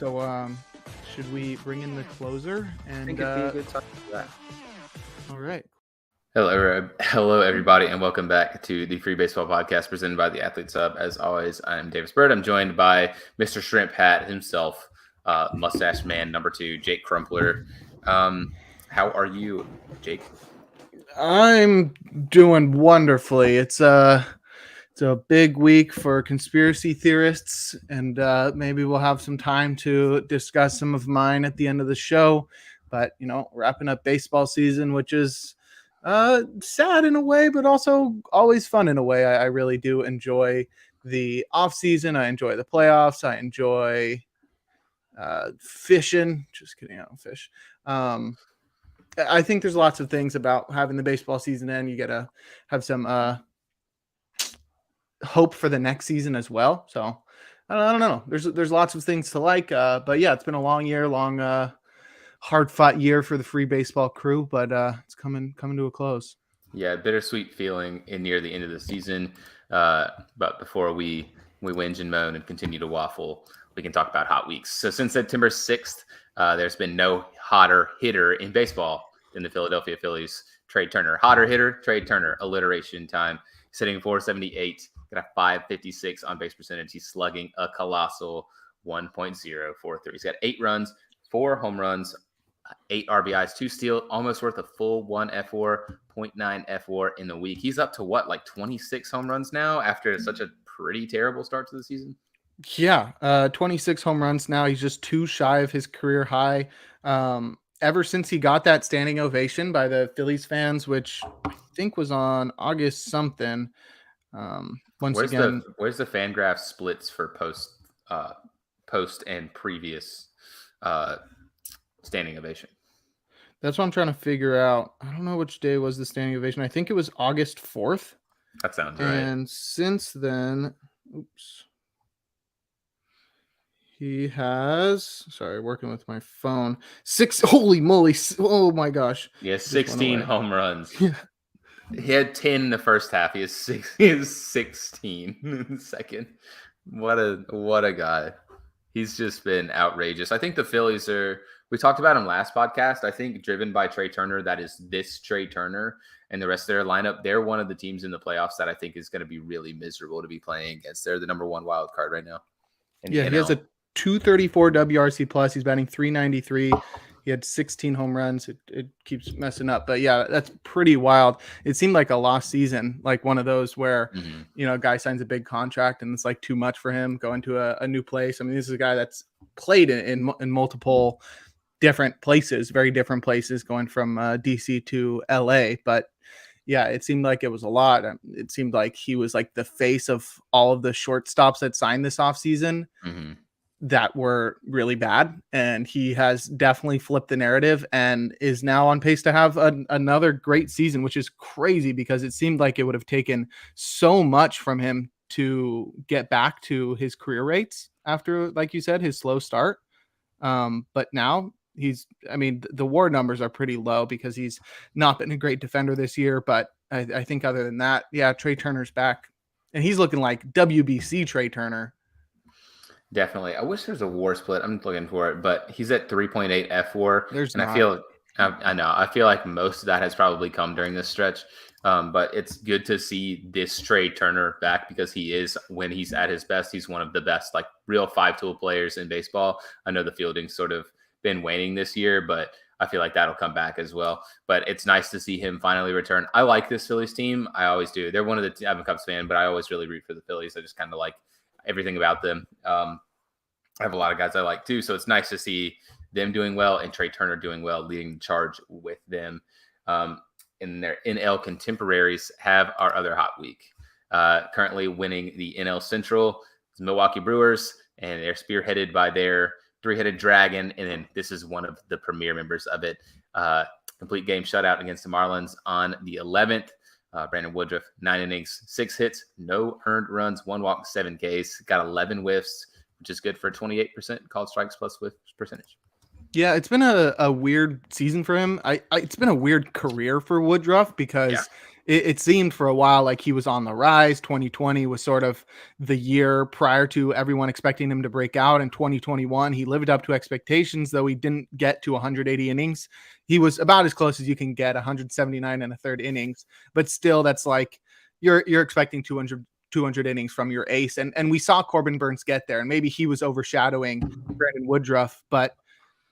Should we bring in the closer? I think it'd be a good time for that. All right. Hello, everybody, and welcome back to the Free Baseball Podcast presented by the Athletes Hub. As always, I'm Davis Bird. I'm joined by Mr. Shrimp Hat himself, Mustache Man number 2, Jake Crumpler. How are you, Jake? I'm doing wonderfully. It's a big week for conspiracy theorists, and maybe we'll have some time to discuss some of mine at the end of the show. But wrapping up baseball season, which is sad in a way, but also always fun in a way. I really do enjoy the off season. I enjoy the playoffs. I enjoy fishing. Just kidding, I don't fish. I think there's lots of things about having the baseball season end. You gotta have some hope for the next season as well. So I don't know. There's lots of things to like. But yeah, it's been a long year, hard fought year for the free baseball crew, but it's coming to a close. Yeah, bittersweet feeling near the end of the season. But before we whinge and moan and continue to waffle, we can talk about hot weeks. So since September 6th, there's been no hotter hitter in baseball than the Philadelphia Phillies, Trey Turner. Hotter hitter, Trey Turner, alliteration time. Sitting 478, got a 556 on base percentage. He's slugging a colossal 1.043. He's got 8 runs, 4 home runs, 8 RBIs, 2 steals, almost worth a full 1 F4, 0.9 F4 in the week. He's up to what, like 26 home runs now after such a pretty terrible start to the season? Yeah, 26 home runs now. He's just 2 shy of his career high. Ever since he got that standing ovation by the Phillies fans, which I think was on August something. Where's the FanGraphs splits for post and previous standing ovation? That's what I'm trying to figure out. I don't know which day was the standing ovation. I think it was August 4th. That sounds right. And since then, he has, working with my phone, 6, holy moly, oh my gosh. Yeah, 16 home runs. Yeah. He had 10 in the first half. He has 16 in the second. What a guy. He's just been outrageous. I think the Phillies we talked about him last podcast, I think driven by Trey Turner. That is this Trey Turner and the rest of their lineup. They're one of the teams in the playoffs that I think is going to be really miserable to be playing against. They're the number 1 wild card right now. Yeah, he has a 234 WRC plus. He's batting 393. He had 16 home runs. It keeps messing up, but yeah, that's pretty wild. It seemed like a lost season, like one of those where a guy signs a big contract and it's like too much for him going to a new place. I mean, this is a guy that's played in multiple different places, very different places, going from DC to LA. But yeah, it seemed like it was a lot. It seemed like he was like the face of all of the shortstops that signed this offseason that were really bad. And he has definitely flipped the narrative and is now on pace to have another great season, which is crazy because it seemed like it would have taken so much from him to get back to his career rates after, like you said, his slow start. But now the WAR numbers are pretty low because he's not been a great defender this year. But I think other than that, yeah, Trey Turner's back and he's looking like WBC Trey Turner. Definitely. I wish there's a WAR split. I'm looking for it, but he's at 3.8 F4. I feel like most of that has probably come during this stretch. But it's good to see this Trey Turner back because he is, when he's at his best, he's one of the best, like real 5-tool players in baseball. I know the fielding's sort of been waning this year, but I feel like that'll come back as well. But it's nice to see him finally return. I like this Phillies team. I always do. They're one of the, I'm a Cubs fan, but I always really root for the Phillies. I just kind of like everything about them. I have a lot of guys I like too. So it's nice to see them doing well and Trey Turner doing well, leading the charge with them. And their NL contemporaries have our other hot week. Currently winning the NL Central, the Milwaukee Brewers, and they're spearheaded by their 3-headed dragon. And then this is one of the premier members of it. Complete game shutout against the Marlins on the 11th. Brandon Woodruff, 9 innings, 6 hits, no earned runs, 1 walk, 7 Ks. Got 11 whiffs, which is good for 28% called strikes plus whiff percentage. Yeah, it's been a weird season for him. It's been a weird career for Woodruff because it seemed for a while like he was on the rise. 2020 was sort of the year prior to everyone expecting him to break out. In 2021, he lived up to expectations, though he didn't get to 180 innings. He was about as close as you can get, 179 and a third innings, but still that's like you're expecting 200 innings from your ace. And we saw Corbin Burnes get there, and maybe he was overshadowing Brandon Woodruff, but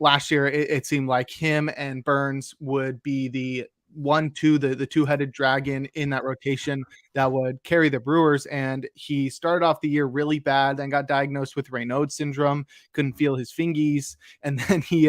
last year it seemed like him and Burnes would be the 1-2, the two-headed dragon in that rotation that would carry the Brewers. And he started off the year really bad, then got diagnosed with Raynaud's syndrome, couldn't feel his fingies, and then he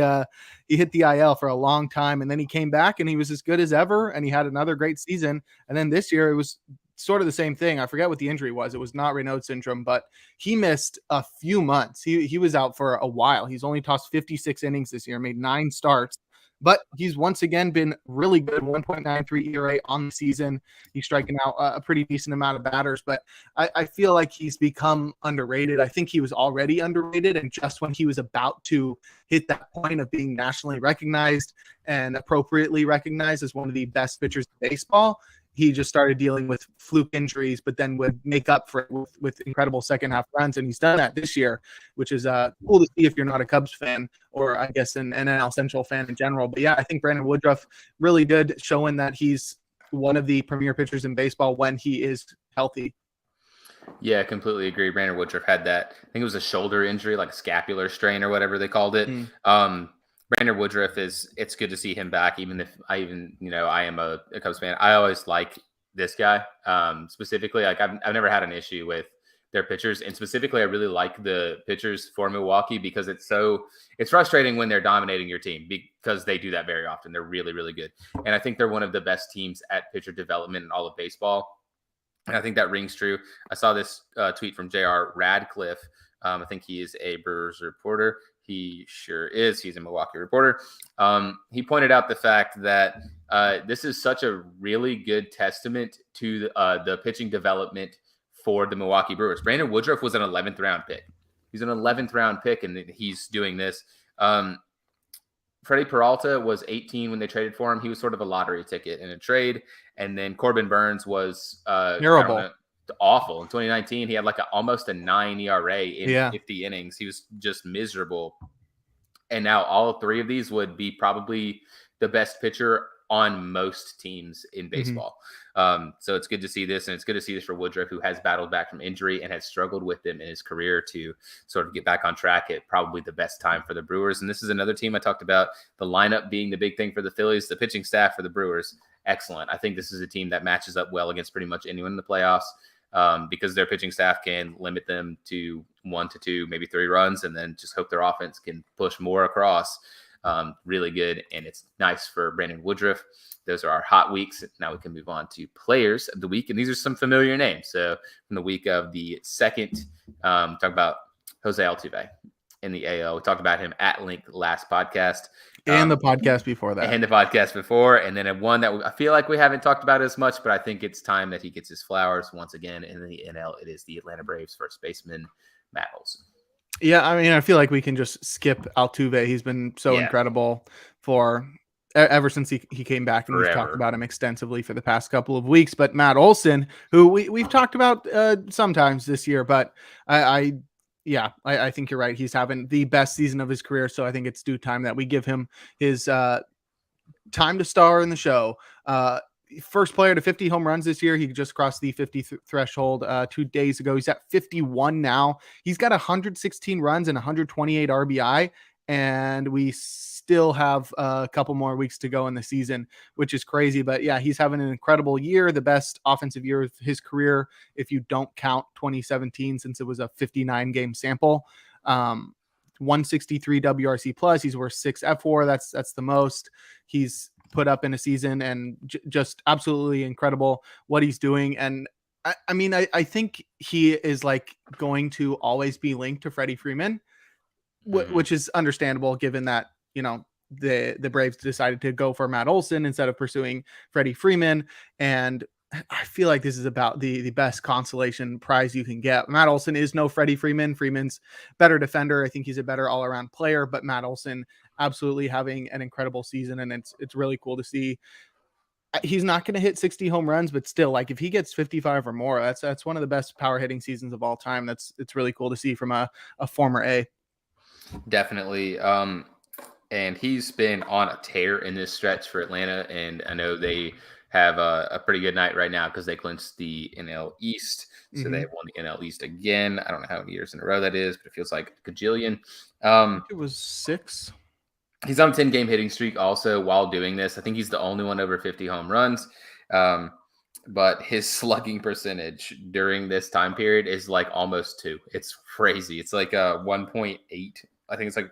hit the IL for a long time, and then he came back and he was as good as ever, and he had another great season. And then this year it was sort of the same thing. I forget what the injury was. It was not Raynaud's syndrome, but he missed a few months. He was out for a while. He's only tossed 56 innings this year, made 9 starts, but he's once again been really good. 1.93 ERA on the season. He's striking out a pretty decent amount of batters, but I feel like he's become underrated. I think he was already underrated, and just when he was about to hit that point of being nationally recognized and appropriately recognized as one of the best pitchers in baseball, he just started dealing with fluke injuries, but then would make up for it with incredible second half runs. And he's done that this year, which is cool to see if you're not a Cubs fan, or I guess an NL Central fan in general. But yeah, I think Brandon Woodruff really good, showing that he's one of the premier pitchers in baseball when he is healthy. Yeah, completely agree. Brandon Woodruff had that, I think it was a shoulder injury, like a scapular strain or whatever they called it. Brandon Woodruff it's good to see him back, even if I am a Cubs fan. I always like this guy. Specifically, like I've never had an issue with their pitchers, and specifically I really like the pitchers for Milwaukee because it's frustrating when they're dominating your team, because they do that very often. They're really, really good. And I think they're one of the best teams at pitcher development in all of baseball. And I think that rings true. I saw this tweet from J.R. Radcliffe. I think he is a Brewers reporter. He sure is. He's a Milwaukee reporter. He pointed out the fact that this is such a really good testament to the pitching development for the Milwaukee Brewers. Brandon Woodruff was an 11th round pick. He's an 11th round pick, and he's doing this. Freddie Peralta was 18 when they traded for him. He was sort of a lottery ticket in a trade. And then Corbin Burnes was terrible. Awful. In 2019, he had like almost a 9 ERA in 50 innings. He was just miserable. And now all 3 of these would be probably the best pitcher on most teams in baseball. So it's good to see this, and it's good to see this for Woodruff, who has battled back from injury and has struggled with them in his career to sort of get back on track at probably the best time for the Brewers. And this is another team I talked about, the lineup being the big thing for the Phillies, the pitching staff for the Brewers. Excellent. I think this is a team that matches up well against pretty much anyone in the playoffs. Because their pitching staff can limit them to 1 to 2, maybe 3 runs, and then just hope their offense can push more across. Really good, and it's nice for Brandon Woodruff. Those are our hot weeks. Now we can move on to players of the week, and these are some familiar names. So from the week of the 2nd, talk about Jose Altuve in the AL. We talked about him at length last podcast. And the podcast before that. And the podcast before. And then one that I feel like we haven't talked about as much, but I think it's time that he gets his flowers once again in the NL. It is the Atlanta Braves first baseman, Matt Olson. Yeah, I mean, I feel like we can just skip Altuve. He's been so incredible for ever since he came back, and we've talked about him extensively for the past couple of weeks. But Matt Olson, who we've talked about sometimes this year, but I think you're right. He's having the best season of his career, so I think it's due time that we give him his time to star in the show. First player to 50 home runs this year. He just crossed the 50 threshold 2 days ago. He's at 51 now. He's got 116 runs and 128 RBI, and we still have a couple more weeks to go in the season, which is crazy. But yeah, he's having an incredible year, the best offensive year of his career, if you don't count 2017, since it was a 59 game sample. 163 WRC plus. He's worth 6 F4. That's the most he's put up in a season, and just absolutely incredible what he's doing. And I mean, I think he is like going to always be linked to Freddie Freeman, which is understandable given that, you know, the Braves decided to go for Matt Olson instead of pursuing Freddie Freeman. And I feel like this is about the best consolation prize you can get. Matt Olson is no Freddie Freeman. Freeman's better defender. I think he's a better all-around player, but Matt Olson absolutely having an incredible season, and it's really cool to see he's not going to hit 60 home runs, but still, like if he gets 55 or more, that's one of the best power hitting seasons of all time. It's really cool to see from a former A. Definitely. And he's been on a tear in this stretch for Atlanta, and I know they have a pretty good night right now because they clinched the NL East. So they have won the NL East again. I don't know how many years in a row that is, but it feels like a gajillion. It was 6. He's on a 10-game hitting streak also while doing this. I think he's the only one over 50 home runs. But his slugging percentage during this time period is like almost 2. It's crazy. It's like 1.8. I think it's like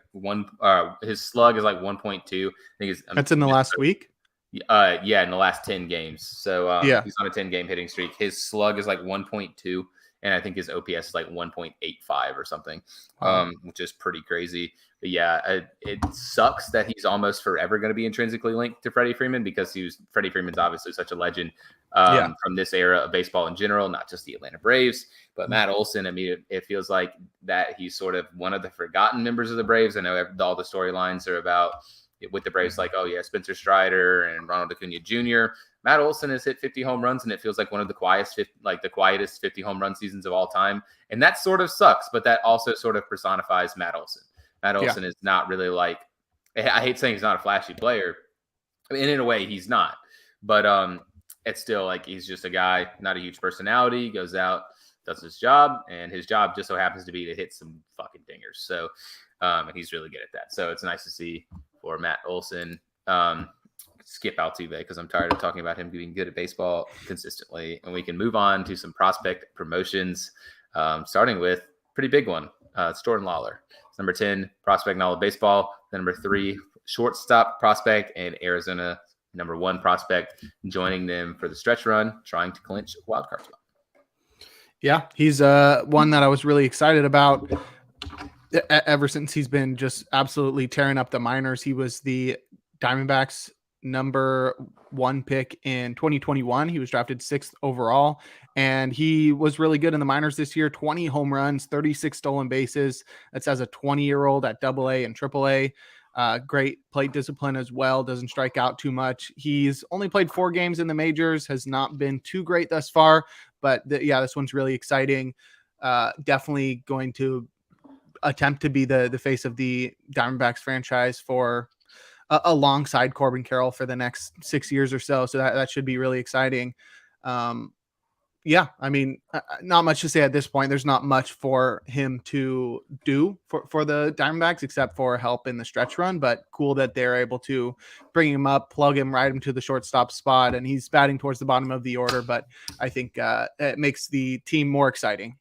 his slug is like 1.2. I think that's in the last week. Yeah, in the last 10 games. So he's on a 10-game hitting streak. His slug is like 1.2, and I think his OPS is like 1.85 or something, which is pretty crazy. But yeah, it sucks that he's almost forever going to be intrinsically linked to Freddie Freeman because Freddie Freeman's obviously such a legend from this era of baseball in general, not just the Atlanta Braves. But Matt Olson, I mean, it feels like that he's sort of one of the forgotten members of the Braves. I know all the storylines are about with the Braves, like, oh yeah, Spencer Strider and Ronald Acuna Jr. Matt Olson has hit 50 home runs, and it feels like one of the quietest 50 home run seasons of all time. And that sort of sucks, but that also sort of personifies Matt Olson. Matt Olson is not really like, I hate saying he's not a flashy player. I mean, in a way, he's not. But it's still like he's just a guy, not a huge personality, goes out, does his job, and his job just so happens to be to hit some fucking dingers. So, and he's really good at that. So it's nice to see for Matt Olson. Skip Altuve because I'm tired of talking about him being good at baseball consistently. And we can move on to some prospect promotions, starting with pretty big one. It's Jordan Lawlar. It's number 10 prospect in all of baseball. The number 3 shortstop prospect, and Arizona number 1 prospect joining them for the stretch run, trying to clinch a wild card spot. Yeah, he's one that I was really excited about ever since he's been just absolutely tearing up the minors. He was the Diamondbacks number 1 pick in 2021. He was drafted 6th overall, and he was really good in the minors this year. 20 home runs, 36 stolen bases. That's as a 20-year-old at AA and AAA. Great plate discipline as well. Doesn't strike out too much. He's only played 4 games in the majors, has not been too great thus far, but this one's really exciting. Definitely going to attempt to be the face of the Diamondbacks franchise for alongside Corbin Carroll for the next 6 years or so. So that should be really exciting. I mean, not much to say at this point. There's not much for him to do for the Diamondbacks except for help in the stretch run, but cool that they're able to bring him up, plug him, ride him to the shortstop spot, and he's batting towards the bottom of the order, but I think it makes the team more exciting.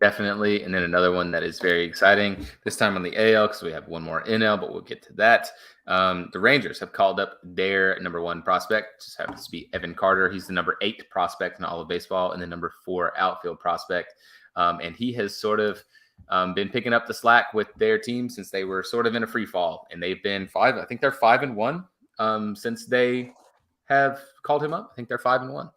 Definitely. And then another one that is very exciting, this time on the AL, because we have one more NL, but we'll get to that. The Rangers have called up their number 1 prospect, just happens to be Evan Carter. He's the number 8 prospect in all of baseball and the number 4 outfield prospect. And he has sort of been picking up the slack with their team since they were sort of in a free fall. And they've been 5, I think they're 5-1 since they have called him up. I think they're 5-1.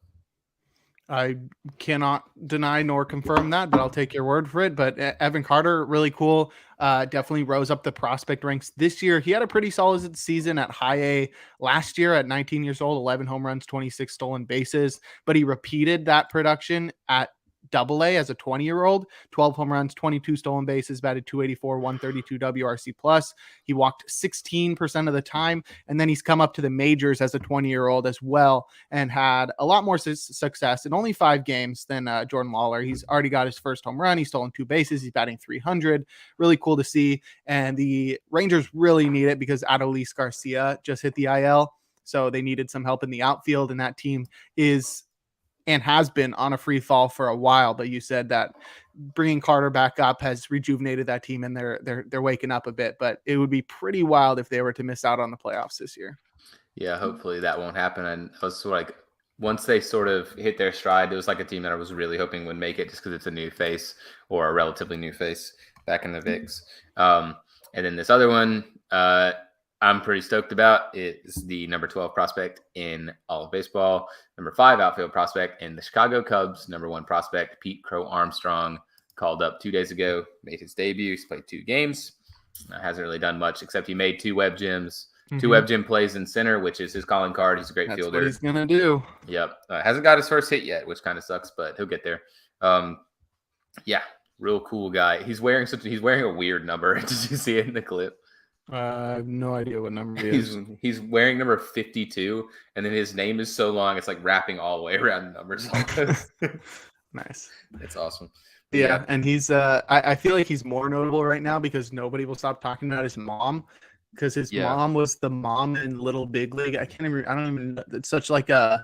I cannot deny nor confirm that, but I'll take your word for it. But Evan Carter, really cool. Definitely rose up the prospect ranks this year. He had a pretty solid season at high A last year at 19 years old, 11 home runs, 26 stolen bases. But he repeated that production at AA as a 20-year-old, 12 home runs, 22 stolen bases, batted .284, 132 WRC plus. He walked 16% of the time, and then he's come up to the majors as a 20-year-old as well and had a lot more success in only 5 games than Jordan Lawlar. He's already got his first home run. He's stolen 2 bases. He's batting .300. Really cool to see, and the Rangers really need it because Adolis Garcia just hit the IL, so they needed some help in the outfield, and that team is and has been on a free fall for a while. But you said that bringing Carter back up has rejuvenated that team, and they're waking up a bit. But it would be pretty wild if they were to miss out on the playoffs this year. Yeah, hopefully that won't happen. And I was like, once they sort of hit their stride, it was like a team that I was really hoping would make it just because it's a new face or a relatively new face back in the VIX. And then this other one, I'm pretty stoked about. It's the number 12 prospect in all of baseball, number 5 outfield prospect, and the Chicago Cubs number 1 prospect, Pete Crow Armstrong, called up 2 days ago, made his debut. He's played 2 games. Hasn't really done much except he made 2 web gems, Two Web Gym plays in center, which is his calling card. He's a great fielder. That's what he's gonna do. Yep, hasn't got his first hit yet, which kind of sucks, but he'll get there. Yeah, real cool guy. He's wearing a weird number. Did you see it in the clip? I have no idea what number he is. He's wearing number 52, and then his name is so long it's like wrapping all the way around the numbers. Nice. It's awesome. Yeah, and he's I feel like he's more notable right now because nobody will stop talking about his mom, because his mom was the mom in Little Big League. I don't even. It's such like a.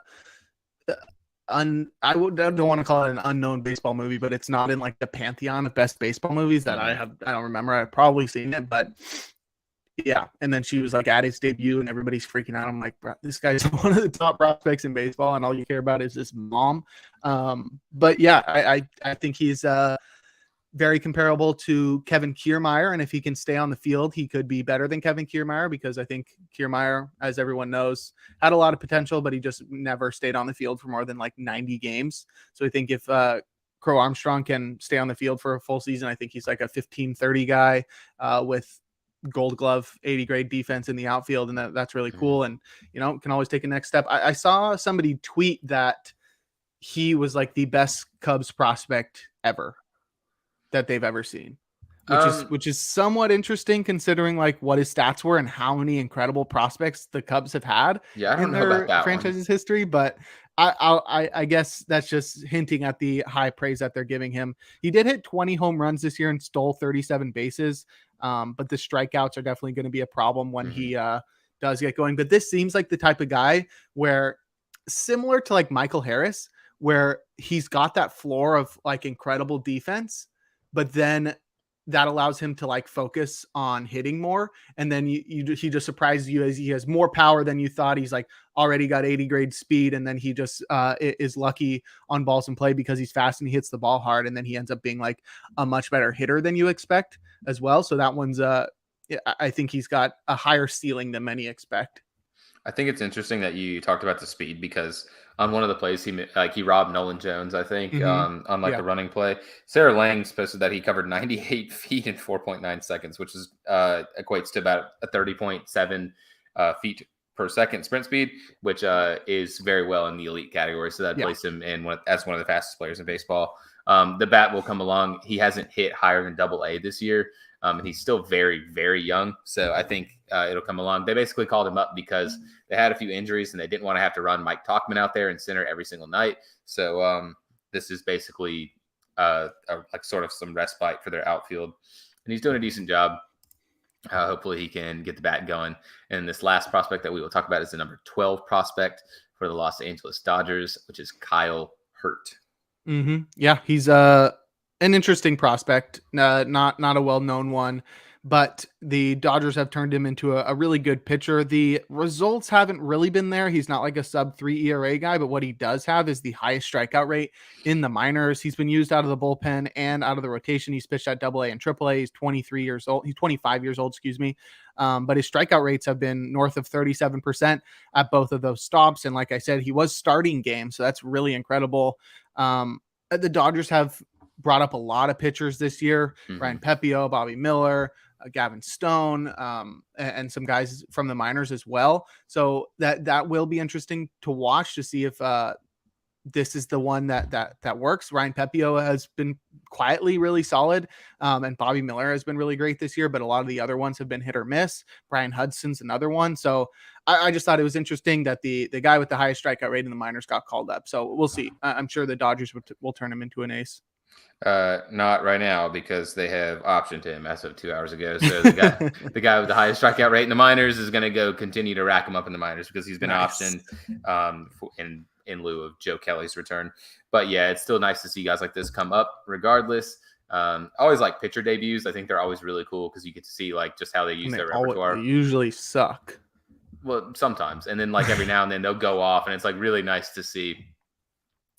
I don't want to call it an unknown baseball movie, but it's not in like the pantheon of best baseball movies that I don't remember. I've probably seen it, but yeah. And then she was like at his debut, and everybody's freaking out. I'm like, bro, this guy's one of the top prospects in baseball, and all you care about is his mom. But yeah, I think he's very comparable to Kevin Kiermaier, and if he can stay on the field, he could be better than Kevin Kiermaier, because I think Kiermaier, as everyone knows, had a lot of potential, but he just never stayed on the field for more than like 90 games. So I think if Crow Armstrong can stay on the field for a full season, I think he's like a 15-30 guy with Gold Glove 80 grade defense in the outfield, and that's really cool. And can always take a next step. I saw somebody tweet that he was like the best Cubs prospect ever that they've ever seen, which is somewhat interesting considering like what his stats were and how many incredible prospects the Cubs have had in their franchise's history. But I guess that's just hinting at the high praise that they're giving him. He did hit 20 home runs this year and stole 37 bases. But the strikeouts are definitely going to be a problem when he does get going. But this seems like the type of guy where, similar to like Michael Harris, where he's got that floor of like incredible defense, but then that allows him to like focus on hitting more. And then he just surprises you as he has more power than you thought. He's like already got 80 grade speed. And then he just is lucky on balls in play because he's fast and he hits the ball hard. And then he ends up being like a much better hitter than you expect as well. So that one's I think he's got a higher ceiling than many expect. I think it's interesting that you talked about the speed, because on one of the plays he robbed Nolan Jones, I think, on the running play. Sarah Lang posted that he covered 98 feet in 4.9 seconds, which is equates to about a 30.7 feet per second sprint speed, which is very well in the elite category. So that placed him as one of the fastest players in baseball. The bat will come along. He hasn't hit higher than AA this year. And he's still very, very young. So I think it'll come along. They basically called him up because they had a few injuries and they didn't want to have to run Mike Tauchman out there in center every single night. So this is basically like sort of some respite for their outfield. And he's doing a decent job. Hopefully he can get the bat going. And this last prospect that we will talk about is the number 12 prospect for the Los Angeles Dodgers, which is Kyle Hurt. Yeah, he's an interesting prospect, not a well-known one, but the Dodgers have turned him into a really good pitcher. The results haven't really been there. He's not like a sub-3 ERA guy, but what he does have is the highest strikeout rate in the minors. He's been used out of the bullpen and out of the rotation. He's pitched at AA and AAA. He's 23 years old. He's 25 years old, excuse me. But his strikeout rates have been north of 37% at both of those stops. And like I said, he was starting games, so that's really incredible. The Dodgers have brought up a lot of pitchers this year. Ryan Pepio, Bobby Miller, Gavin Stone, and some guys from the minors as well. So that will be interesting to watch to see if this is the one that works. Ryan Pepio has been quietly really solid, and Bobby Miller has been really great this year, but a lot of the other ones have been hit or miss. Brian Hudson's another one. So I just thought it was interesting that the guy with the highest strikeout rate in the minors got called up. So we'll see. I'm sure the Dodgers will turn him into an ace. Not right now, because they have optioned him as of 2 hours ago. So the guy with the highest strikeout rate in the minors is going to go continue to rack him up in the minors because he's been optioned in lieu of Joe Kelly's return. But yeah, it's still nice to see guys like this come up regardless. I always like pitcher debuts. I think they're always really cool because you get to see like just how they use their repertoire. They usually suck. Well, sometimes. And then like every now and then they'll go off, and it's like really nice to see.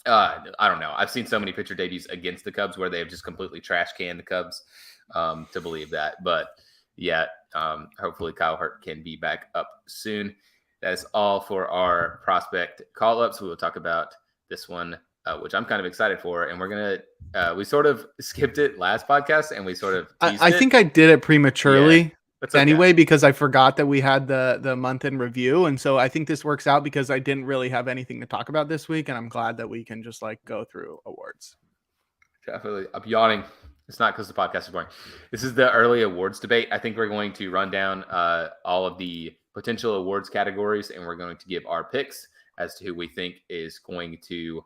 I don't know. I've seen so many pitcher debuts against the Cubs where they have just completely trash canned the Cubs to believe that. But yeah, hopefully Kyle Hurt can be back up soon. That's all for our prospect call-ups. We will talk about this one, which I'm kind of excited for. And we're going to we sort of skipped it last podcast, and we sort of teased I think I did it prematurely. That's okay. Anyway, because I forgot that we had the month in review. And so I think this works out because I didn't really have anything to talk about this week. And I'm glad that we can just like go through awards. Definitely. I'm yawning. It's not because the podcast is boring. This is the early awards debate. I think we're going to run down all of the potential awards categories, and we're going to give our picks as to who we think is going to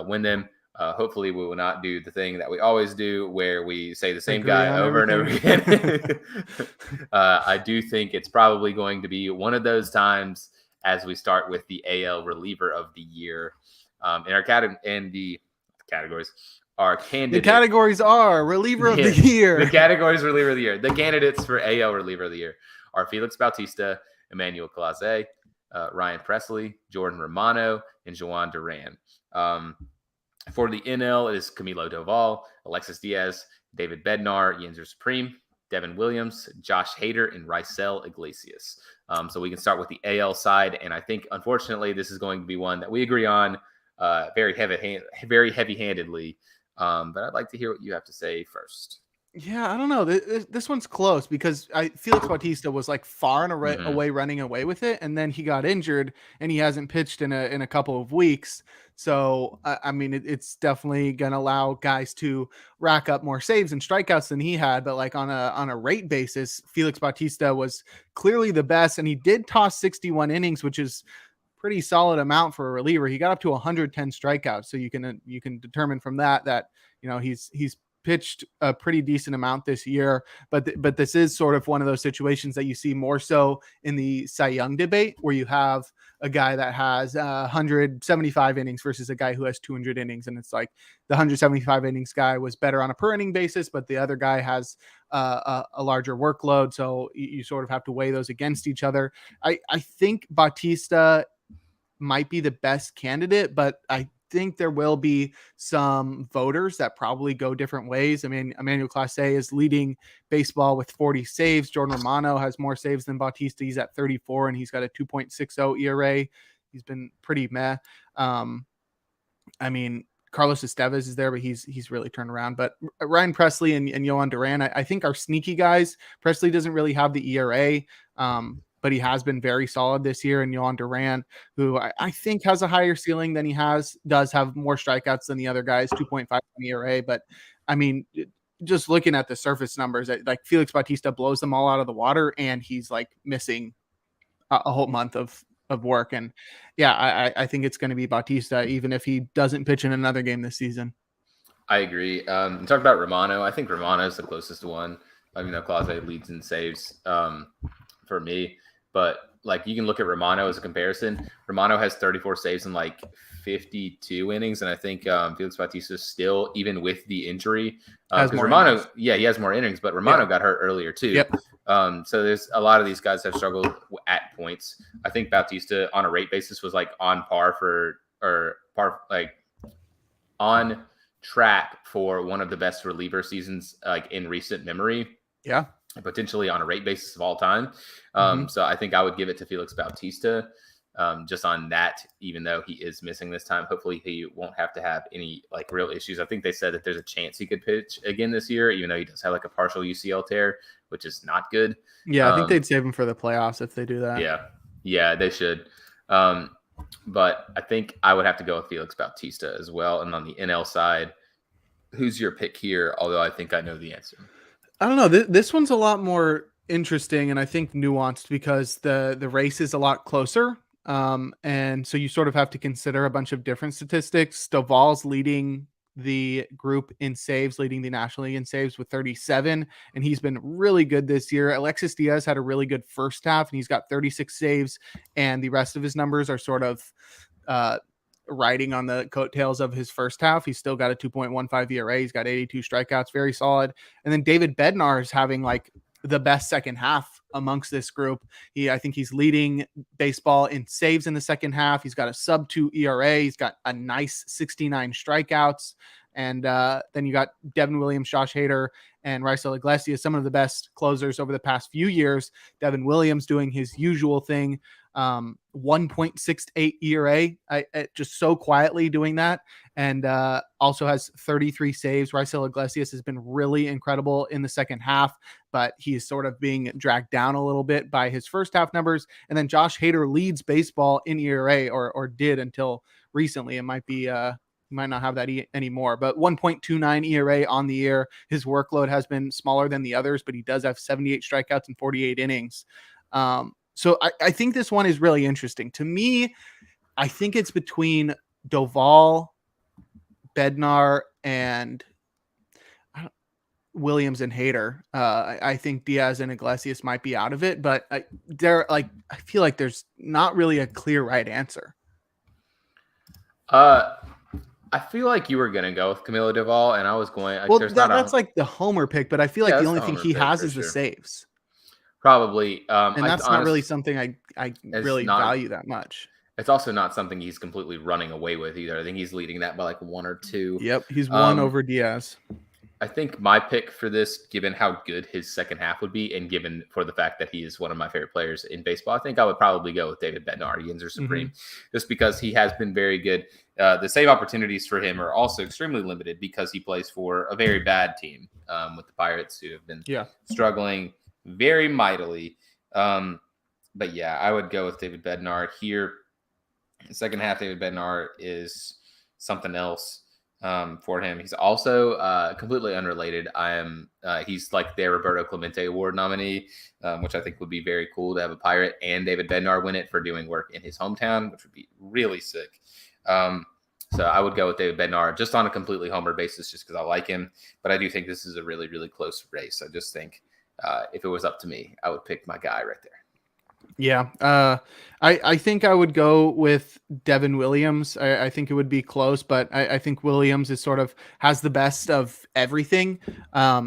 win them. Hopefully, we will not do the thing that we always do where we say the same guy over and over again. I do think it's probably going to be one of those times as we start with the AL reliever of the year. In our categories. Our candidates. The categories are reliever of the year. The categories reliever of the year. The candidates for AL reliever of the year are Felix Bautista, Emmanuel Clase, Ryan Pressly, Jordan Romano, and Jhoan Duran. For the NL, it is Camilo Doval, Alexis Diaz, David Bednar, Yenzer Supreme, Devin Williams, Josh Hader, and Raisel Iglesias. So we can start with the AL side, and I think, unfortunately, this is going to be one that we agree on very heavy-handedly. But I'd like to hear what you have to say first. Yeah, I don't know. This one's close because Felix Bautista was like far and away running away with it, and then he got injured and he hasn't pitched in a couple of weeks. So I mean, it's definitely gonna allow guys to rack up more saves and strikeouts than he had. But like on a rate basis, Felix Bautista was clearly the best, and he did toss 61 innings, which is pretty solid amount for a reliever. He got up to 110 strikeouts, so you can determine from that he's pitched a pretty decent amount this year. But this is sort of one of those situations that you see more so in the Cy Young debate, where you have a guy that has 175 innings versus a guy who has 200 innings, and it's like the 175 innings guy was better on a per inning basis, but the other guy has a larger workload, so you sort of have to weigh those against each other. I think Bautista might be the best candidate, but I think there will be some voters that probably go different ways. I mean, Emmanuel Clase is leading baseball with 40 saves. Jordan Romano has more saves than Bautista. He's at 34 and he's got a 2.60 ERA. He's been pretty meh. I mean, Carlos Estevez is there, but he's really turned around. But Ryan Pressly and Jhoan Duran, I think are sneaky guys. Pressly doesn't really have the ERA, but he has been very solid this year. And Jhoan Duran, who I think has a higher ceiling than he does have more strikeouts than the other guys, 2.5 ERA. But I mean, just looking at the surface numbers, like Felix Bautista blows them all out of the water, and he's like missing a whole month of work. And yeah, I think it's going to be Bautista, even if he doesn't pitch in another game this season. I agree. Talk about Romano. I think Romano is the closest one. I mean, Clase leads in saves for me. But like you can look at Romano as a comparison. Romano has 34 saves in like 52 innings, and I think Felix Bautista still, even with the injury, Romano, innings. Yeah, he has more innings, but Romano got hurt earlier too. Yep. So there's a lot of these guys have struggled at points. I think Bautista on a rate basis was like on on track for one of the best reliever seasons like in recent memory. Yeah. Potentially on a rate basis of all time. So I think I would give it to Felix Bautista just on that, even though he is missing this time. Hopefully he won't have to have any like real issues. I think they said that there's a chance he could pitch again this year, even though he does have like a partial UCL tear, which is not good. Yeah, I think they'd save him for the playoffs if they do that. Yeah, they should. But I think I would have to go with Felix Bautista as well. And on the NL side, who's your pick here? Although I think I know the answer. I don't know. This one's a lot more interesting and I think nuanced because the race is a lot closer. And so you sort of have to consider a bunch of different statistics. Doval's leading the group in saves, leading the National League in saves with 37, and he's been really good this year. Alexis Diaz had a really good first half, and he's got 36 saves, and the rest of his numbers are sort of riding on the coattails of his first half. He's still got a 2.15 ERA. He's got 82 strikeouts, very solid. And then David Bednar is having like the best second half amongst this group. I think he's leading baseball in saves in the second half. He's got a sub-2 ERA. He's got a nice 69 strikeouts. And then you got Devin Williams, Josh Hader, and Raisel Iglesias, some of the best closers over the past few years. Devin Williams doing his usual thing, 1.68 ERA, just so quietly doing that. And also has 33 saves. Raisel Iglesias has been really incredible in the second half, but he's sort of being dragged down a little bit by his first half numbers. And then Josh Hader leads baseball in ERA, or did until recently. It might be he might not have that anymore, but 1.29 ERA on the year. His workload has been smaller than the others, but he does have 78 strikeouts in 48 innings. So I think this one is really interesting. To me, I think it's between Doval, Bednar, and Williams and Hader. I think Diaz and Iglesias might be out of it, but I feel like there's not really a clear right answer. I feel like you were going to go with Camilo Doval, and I was going. Well, that's like the homer pick, but I feel like the only thing he has is the saves. Probably. And that's not really something I really value that much. It's also not something he's completely running away with either. I think he's leading that by like 1 or 2. Yep, he's 1 over Diaz. I think my pick for this, given how good his second half would be, and given for the fact that he is one of my favorite players in baseball, I think I would probably go with David Bednar, Yinzer Supreme, just because he has been very good. The save opportunities for him are also extremely limited because he plays for a very bad team with the Pirates, who have been struggling very mightily. But yeah, I would go with David Bednar here. The second half, David Bednar is something else. For him, he's also completely unrelated. He's like their Roberto Clemente Award nominee, which I think would be very cool to have a Pirate and David Bednar win it for doing work in his hometown, which would be really sick. So I would go with David Bednar just on a completely homer basis, just because I like him. But I do think this is a really, really close race. I just think if it was up to me, I would pick my guy right there. Yeah, I think I would go with Devin Williams. I think it would be close, but I think Williams is sort of has the best of everything.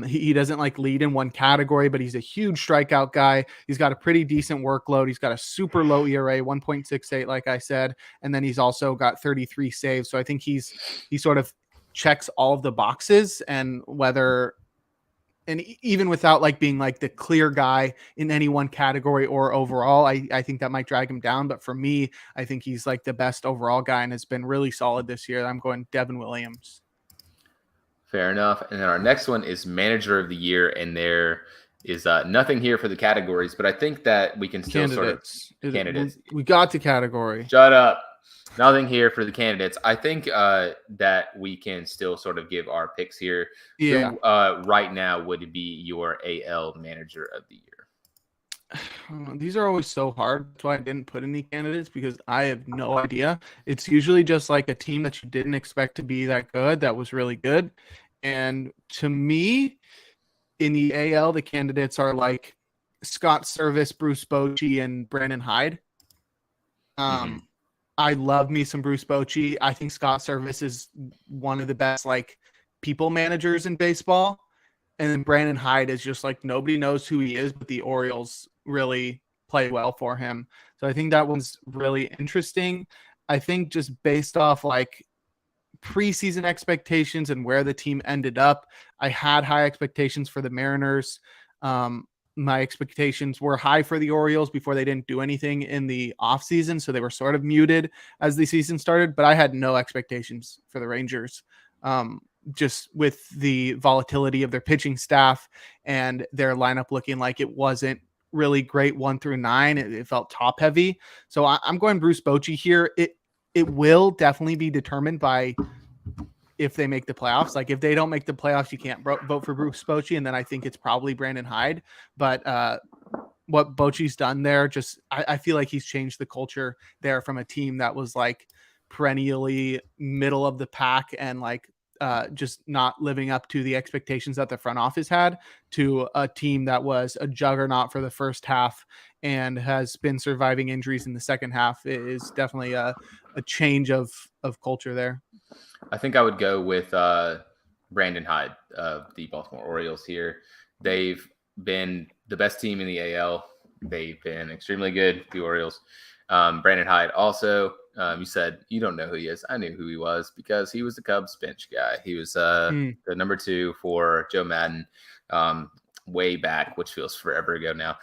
He doesn't like lead in one category, but he's a huge strikeout guy. He's got a pretty decent workload. He's got a super low ERA, 1.68, like I said, and then he's also got 33 saves. So I think he sort of checks all of the boxes, and even without like being like the clear guy in any one category or overall, I think that might drag him down. But for me, I think he's like the best overall guy and has been really solid this year. I'm going Devin Williams. Fair enough. And then our next one is Manager of the Year, and there is nothing here for the categories, but I think that we can still candidates. We got the category. Shut up. Nothing here for the candidates. I think that we can still sort of give our picks here. Yeah. Who, right now would be your AL Manager of the Year? These are always so hard. That's why I didn't put any candidates, because I have no idea. It's usually just like a team that you didn't expect to be that good that was really good. And to me, in the AL, the candidates are like Scott Servais, Bruce Bochy, and Brandon Hyde. I love me some Bruce Bochy. I think Scott Servais is one of the best like people managers in baseball. And then Brandon Hyde is just like, nobody knows who he is, but the Orioles really play well for him. So I think that one's really interesting. I think just based off like preseason expectations and where the team ended up, I had high expectations for the Mariners. My expectations were high for the Orioles before they didn't do anything in the offseason, so they were sort of muted as the season started, but I had no expectations for the Rangers. Just with the volatility of their pitching staff and their lineup looking like it wasn't really great 1 through 9. It felt top heavy. So I'm going Bruce Bochy here. It will definitely be determined by if they make the playoffs. Like if they don't make the playoffs, you can't vote for Bruce Bochy. And then I think it's probably Brandon Hyde. But what Bochy's done there, I feel like he's changed the culture there from a team that was like perennially middle of the pack and like just not living up to the expectations that the front office had, to a team that was a juggernaut for the first half and has been surviving injuries in the second half. It is definitely a change of culture there. I think I would go with Brandon Hyde of the Baltimore Orioles here. They've been the best team in the AL. They've been extremely good, the Orioles. Brandon Hyde also, you said you don't know who he is. I knew who he was because he was the Cubs bench guy. He was the number 2 for Joe Madden way back, which feels forever ago now.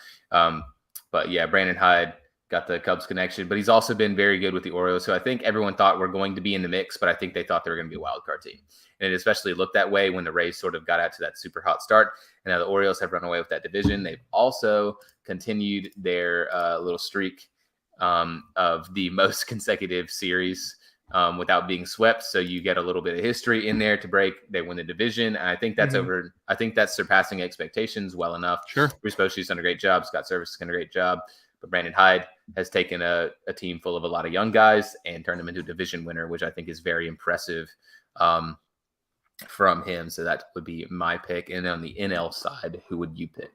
But yeah, Brandon Hyde got the Cubs connection, but he's also been very good with the Orioles. So I think everyone thought we're going to be in the mix, but I think they thought they were going to be a wild card team. And it especially looked that way when the Rays sort of got out to that super hot start. And now the Orioles have run away with that division. They've also continued their little streak of the most consecutive series without being swept. So you get a little bit of history in there to break. They win the division. And I think that's I think that's surpassing expectations well enough. Sure. Bruce Bochy's done a great job. Scott Servais has done a great job. But Brandon Hyde has taken a team full of a lot of young guys and turned them into a division winner, which I think is very impressive from him. So that would be my pick. And on the NL side, who would you pick?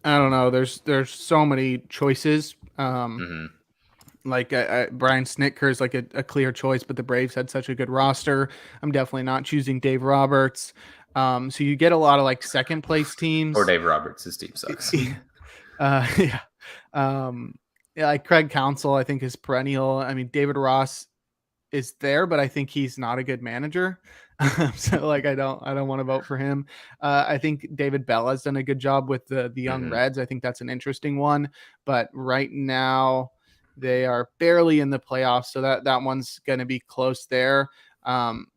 I don't know. There's so many choices. Like Brian Snitker is like a clear choice, but the Braves had such a good roster. I'm definitely not choosing Dave Roberts. So you get a lot of like second place teams. Or Dave Roberts, his team sucks. Yeah. Like Craig Counsell, I think is perennial. I mean, David Ross is there, but I think he's not a good manager. So like, I don't want to vote for him. I think David Bell has done a good job with the young Reds. I think that's an interesting one, but right now they are barely in the playoffs. So that one's going to be close there. And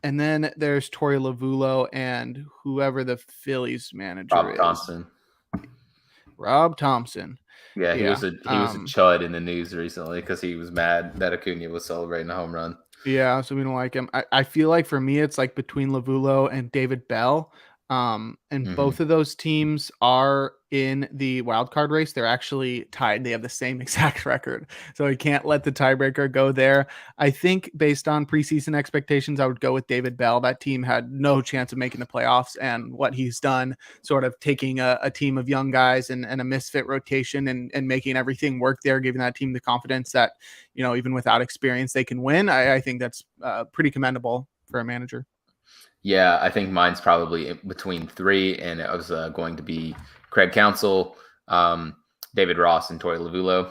then there's Torey Lovullo and whoever the Phillies manager is. Rob Thompson. Yeah, he was a chud in the news recently because he was mad that Acuna was celebrating a home run. Yeah, so we don't like him. I feel like for me, it's like between Lovullo and David Bell. And both of those teams are in the wild card race. They're actually tied. They have the same exact record. So we can't let the tiebreaker go there. I think based on preseason expectations, I would go with David Bell. That team had no chance of making the playoffs, and what he's done, sort of taking a team of young guys and a misfit rotation and making everything work there, giving that team the confidence that, you know, even without experience, they can win. I think that's pretty commendable for a manager. Yeah, I think mine's probably between three, and it was going to be Craig Counsell, David Ross, and Torey Lovullo.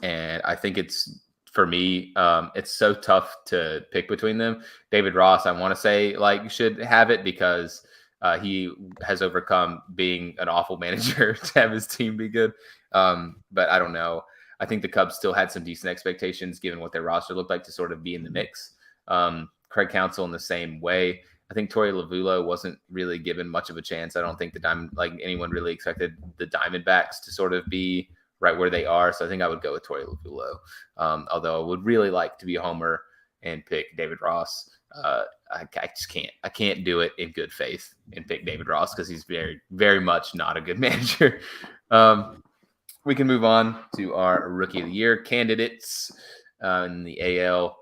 And I think it's, for me, it's so tough to pick between them. David Ross, I want to say, like, should have it because he has overcome being an awful manager to have his team be good. But I don't know. I think the Cubs still had some decent expectations given what their roster looked like to sort of be in the mix. Craig Counsell in the same way. I think Torey Lovullo wasn't really given much of a chance. I don't think anyone really expected the Diamondbacks to sort of be right where they are. So I think I would go with Torey Lovullo. Although I would really like to be a homer and pick David Ross. I just can't. I can't do it in good faith and pick David Ross because he's very, very much not a good manager. We can move on to our Rookie of the Year candidates in the AL.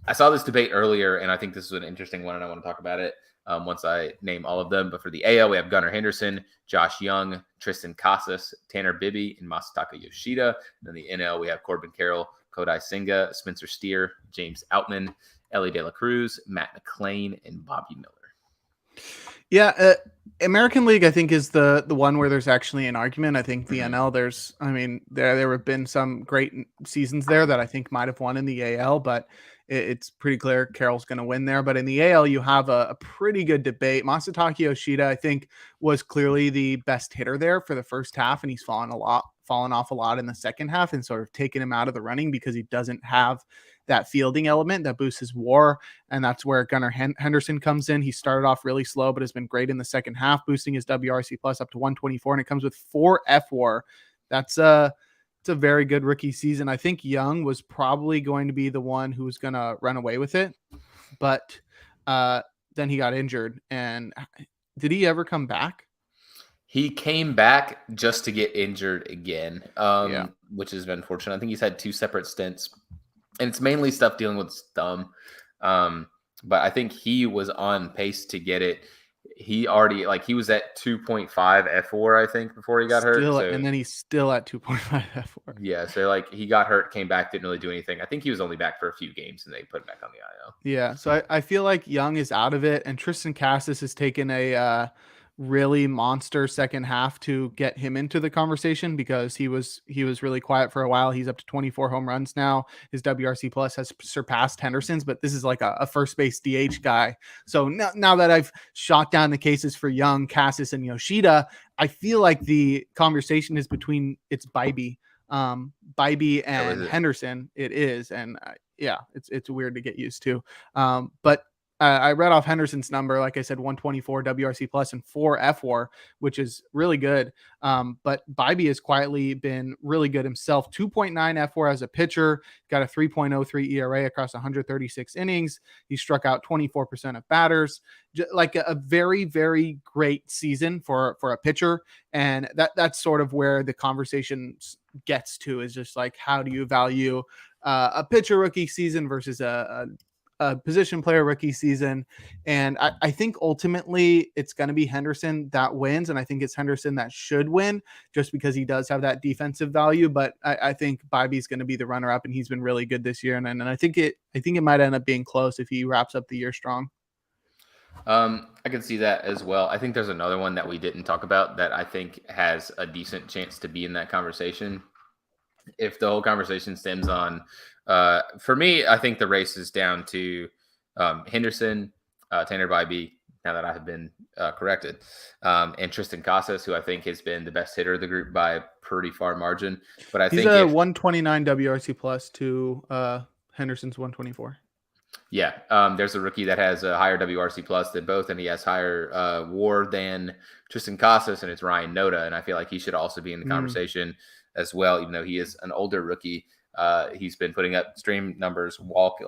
I saw this debate earlier, and I think this is an interesting one, and I want to talk about it once I name all of them. But for the AL, we have Gunnar Henderson, Josh Young, Tristan Casas, Tanner Bibby, and Masataka Yoshida. And then the NL, we have Corbin Carroll, Kodai Senga, Spencer Steer, James Outman, Ellie De La Cruz, Matt McLain, and Bobby Miller. Yeah, American League, I think, is the one where there's actually an argument. I think the NL, there have been some great seasons there that I think might have won in the AL, but it's pretty clear Carroll's going to win there. But in the AL, you have a pretty good debate. Masataka Yoshida, I think, was clearly the best hitter there for the first half, and he's fallen off a lot in the second half and sort of taken him out of the running because he doesn't have that fielding element that boosts his WAR. And that's where Gunnar Henderson comes in. He started off really slow, but has been great in the second half, boosting his WRC plus up to 124. And it comes with 4 FWAR. It's a very good rookie season. I think Young was probably going to be the one who was going to run away with it, but then he got injured. And did he ever come back? He came back just to get injured again, which is unfortunate. I think he's had 2 separate stints, and it's mainly stuff dealing with his thumb. But I think he was on pace to get it. He was at 2.5 FWAR, I think, before he got hurt. And then he's still at 2.5 FWAR. Yeah, so he got hurt, came back, didn't really do anything. I think he was only back for a few games, and they put him back on the IL. Yeah, so I feel like Young is out of it, and Tristan Casas has taken a really monster second half to get him into the conversation because he was really quiet for a while. He's up to 24 home runs now. His WRC plus has surpassed Henderson's, but this is like a first base DH guy. So now that I've shot down the cases for Young, Casas, and Yoshida, I feel like the conversation is between it's Bibby. Bybee Oh, is and it? Henderson, it is. And yeah, it's weird to get used to. But I read off Henderson's number, like I said, 124 WRC plus and 4 FWAR, which is really good. But Bybee has quietly been really good himself. 2.9 FWAR as a pitcher, got a 3.03 ERA across 136 innings. He struck out 24% of batters. Like a very, very great season for a pitcher. And that's sort of where the conversation gets to, is just like, how do you value a pitcher rookie season versus a position player rookie season. And I think ultimately it's going to be Henderson that wins. And I think it's Henderson that should win just because he does have that defensive value. But I think Bybee's going to be the runner up, and he's been really good this year. And I think it might end up being close if he wraps up the year strong. I can see that as well. I think there's another one that we didn't talk about that I think has a decent chance to be in that conversation. If the whole conversation stems on, for me, I think the race is down to Henderson, Tanner Bybee, now that I have been corrected, and Triston Casas, who I think has been the best hitter of the group by a pretty far margin. But I think he's a 129 WRC plus to Henderson's 124. Yeah, there's a rookie that has a higher WRC plus than both, and he has higher WAR than Triston Casas, and it's Ryan Noda, and I feel like he should also be in the conversation as well, even though he is an older rookie. He's been putting up stream numbers, walking.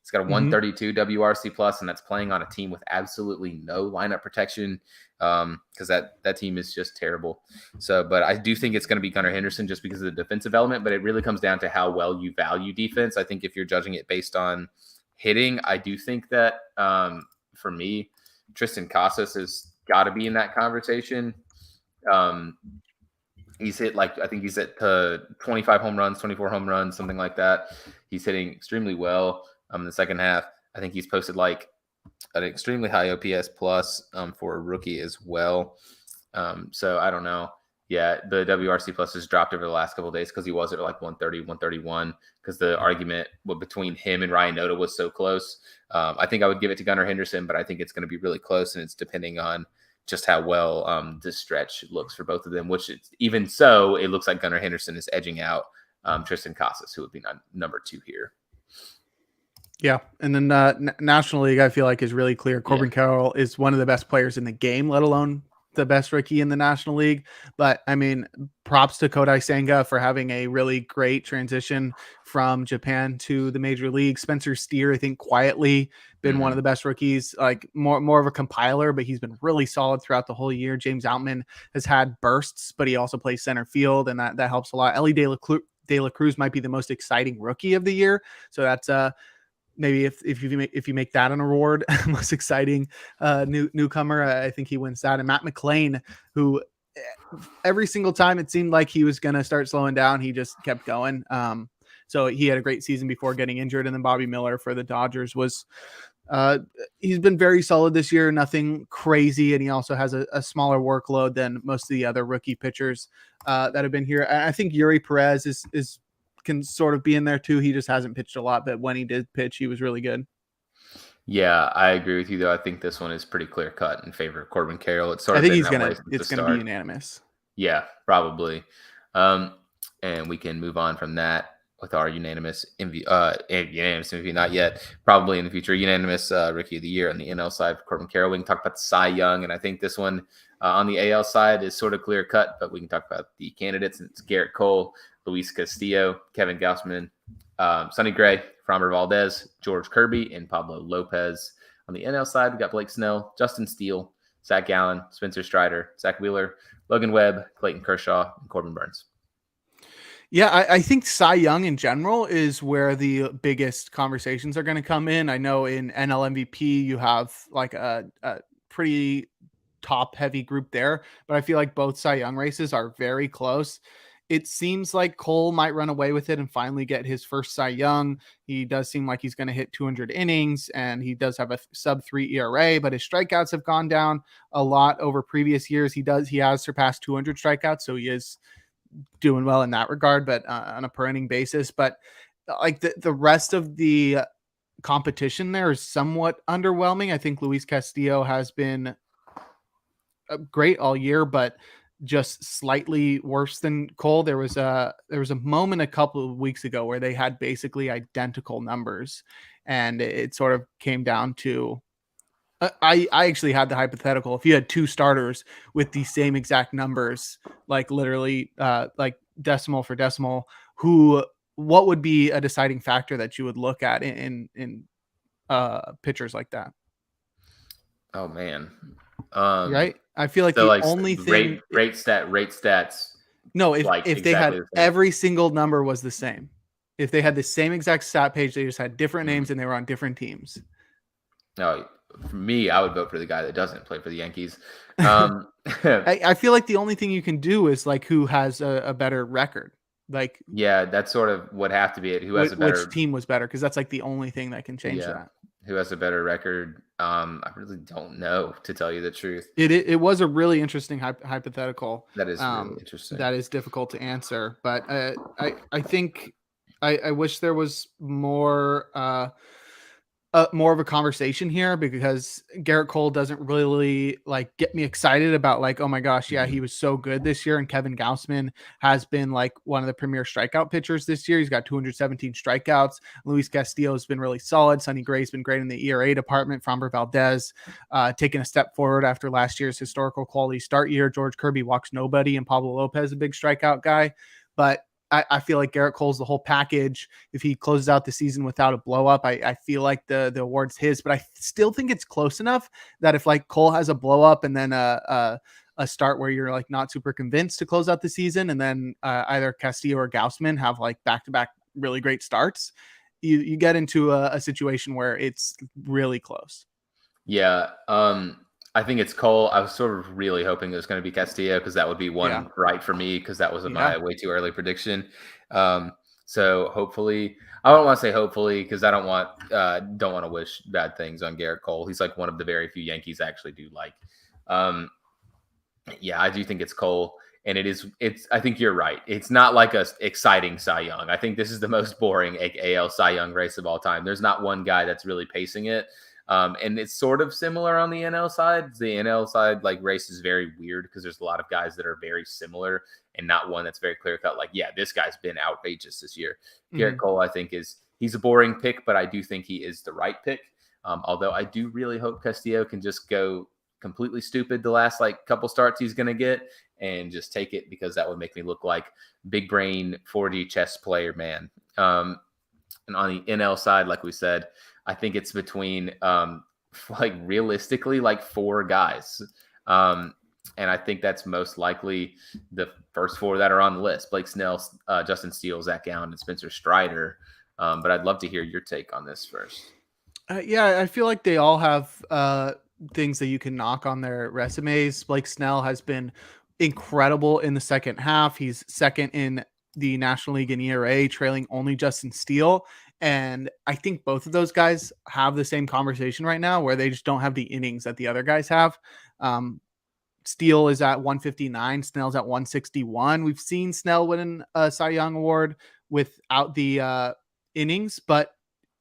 He's got a 132 WRC plus, and that's playing on a team with absolutely no lineup protection, because that team is just terrible. So, but I do think it's going to be Gunnar Henderson just because of the defensive element, but it really comes down to how well you value defense. I think if you're judging it based on hitting, I do think that for me, Triston Casas has got to be in that conversation. He's hit I think he's at 25 home runs, 24 home runs, something like that. He's hitting extremely well in the second half. I think he's posted an extremely high OPS plus for a rookie as well. So I don't know. Yeah, the WRC plus has dropped over the last couple of days because he was at 130, 131, because the argument between him and Ryan Noda was so close. I think I would give it to Gunnar Henderson, but I think it's going to be really close, and it's depending on just how well this stretch looks for both of them, which even so, it looks like Gunnar Henderson is edging out Triston Casas, who would be number 2 here. Yeah. And then National League, I feel like, is really clear. Corbin Carroll is one of the best players in the game, let alone the best rookie in the National League. But I mean, props to Kodai Senga for having a really great transition from Japan to the major league. Spencer Steer, I think, quietly been one of the best rookies, more of a compiler, but he's been really solid throughout the whole year. James Outman has had bursts, but he also plays center field, and that helps a lot. Ellie De La Cruz might be the most exciting rookie of the year. So that's maybe if you make that an award, most exciting newcomer, I think he wins that. And Matt McLain, who every single time it seemed like he was going to start slowing down, he just kept going. So he had a great season before getting injured. And then Bobby Miller for the Dodgers he's been very solid this year, nothing crazy. And he also has a smaller workload than most of the other rookie pitchers that have been here. I think Yuri Perez can sort of be in there too. He just hasn't pitched a lot, but when he did pitch, he was really good. Yeah, I agree with you though. I think this one is pretty clear cut in favor of Corbin Carroll. I think it's gonna be unanimous. Yeah, probably. And we can move on from that with our unanimous MVP, not yet, probably in the future, unanimous rookie of the year on the NL side for Corbin Carroll. We can talk about the Cy Young, and I think this one on the AL side is sort of clear cut, but we can talk about the candidates, and it's Garrett Cole, Luis Castillo, Kevin Gausman, Sonny Gray, Framber Valdez, George Kirby, and Pablo Lopez. On the NL side, we got Blake Snell, Justin Steele, Zach Gallen, Spencer Strider, Zach Wheeler, Logan Webb, Clayton Kershaw, and Corbin Burns. Yeah, I think Cy Young in general is where the biggest conversations are going to come in. I know in NL MVP, you have a pretty top heavy group there, but I feel like both Cy Young races are very close. It seems like Cole might run away with it and finally get his first Cy Young. He does seem like he's going to hit 200 innings, and he does have a sub-3 ERA, but his strikeouts have gone down a lot over previous years. He has surpassed 200 strikeouts, so he is doing well in that regard, but on a per inning basis. But the rest of the competition there is somewhat underwhelming. I think Luis Castillo has been great all year, but just slightly worse than Cole. There was a moment a couple of weeks ago where they had basically identical numbers, and it sort of came down to I actually had the hypothetical. If you had two starters with the same exact numbers, like literally like decimal for decimal, what would be a deciding factor that you would look at in pitchers like that? Oh man. Right? I feel like So the like only thing rate stats. no, Like if they exactly had the same. every single number was the same. If they had the same exact stat page, they just had different names and they were on different teams. No, for me, I would vote for the guy that doesn't play for the Yankees. I feel like the only thing you can do is like who has a better record. Like yeah, that's sort of would have to be it. Who has a better which team was better? Because that's like the only thing that can change that. Who has a better record? I really don't know, to tell you the truth. It was a really interesting hypothetical. That is really interesting. That is difficult to answer, but I think I wish there was more of a conversation here, because Garrett Cole doesn't really like get me excited about like, oh my gosh, yeah, he was so good this year. And Kevin Gausman has been like one of the premier strikeout pitchers this year. He's got 217 strikeouts. Luis Castillo has been really solid. Sonny Gray's been great in the ERA department. Framber Valdez taking a step forward after last year's historical quality start year. George Kirby walks nobody, and Pablo Lopez, a big strikeout guy. But I feel like Garrett Cole's the whole package. If he closes out the season without a blow up, I feel like the award's his, but I still think it's close enough that if like Cole has a blow up and then a start where you're like not super convinced to close out the season, and then either Castillo or Gausman have like back-to-back really great starts, you get into a situation where it's really close. Yeah. I think it's Cole. I was sort of really hoping it was going to be Castillo, because that would be one right for me, because that was my way too early prediction. So hopefully, I don't want to say hopefully, because I don't want to wish bad things on Garrett Cole. He's like one of the very few Yankees I actually do like. Yeah, I do think it's Cole, and it's. I think you're right. It's not like a exciting Cy Young. I think this is the most boring AL Cy Young race of all time. There's not one guy that's really pacing it. And it's sort of similar on the NL side. The NL side, like, race is very weird because there's a lot of guys that are very similar and not one that's very clear cut. Like, yeah, this guy's been outrageous this year. Garrett Cole, I think he's a boring pick, but I do think he is the right pick. Although I do really hope Castillo can just go completely stupid the last like couple starts he's going to get and just take it, because that would make me look like big brain 4D chess player, man. And on the NL side, like we said, I think it's between like realistically like four guys. And I think that's most likely the first four that are on the list: Blake Snell, Justin Steele, Zach Gallen, and Spencer Strider. But I'd love to hear your take on this first. Yeah, I feel like they all have things that you can knock on their resumes. Blake Snell has been incredible in the second half. He's second in the National League in ERA, trailing only Justin Steele. And I think both of those guys have the same conversation right now, where they just don't have the innings that the other guys have. Steele is at 159. Snell's at 161. We've seen Snell win a Cy Young award without the innings, but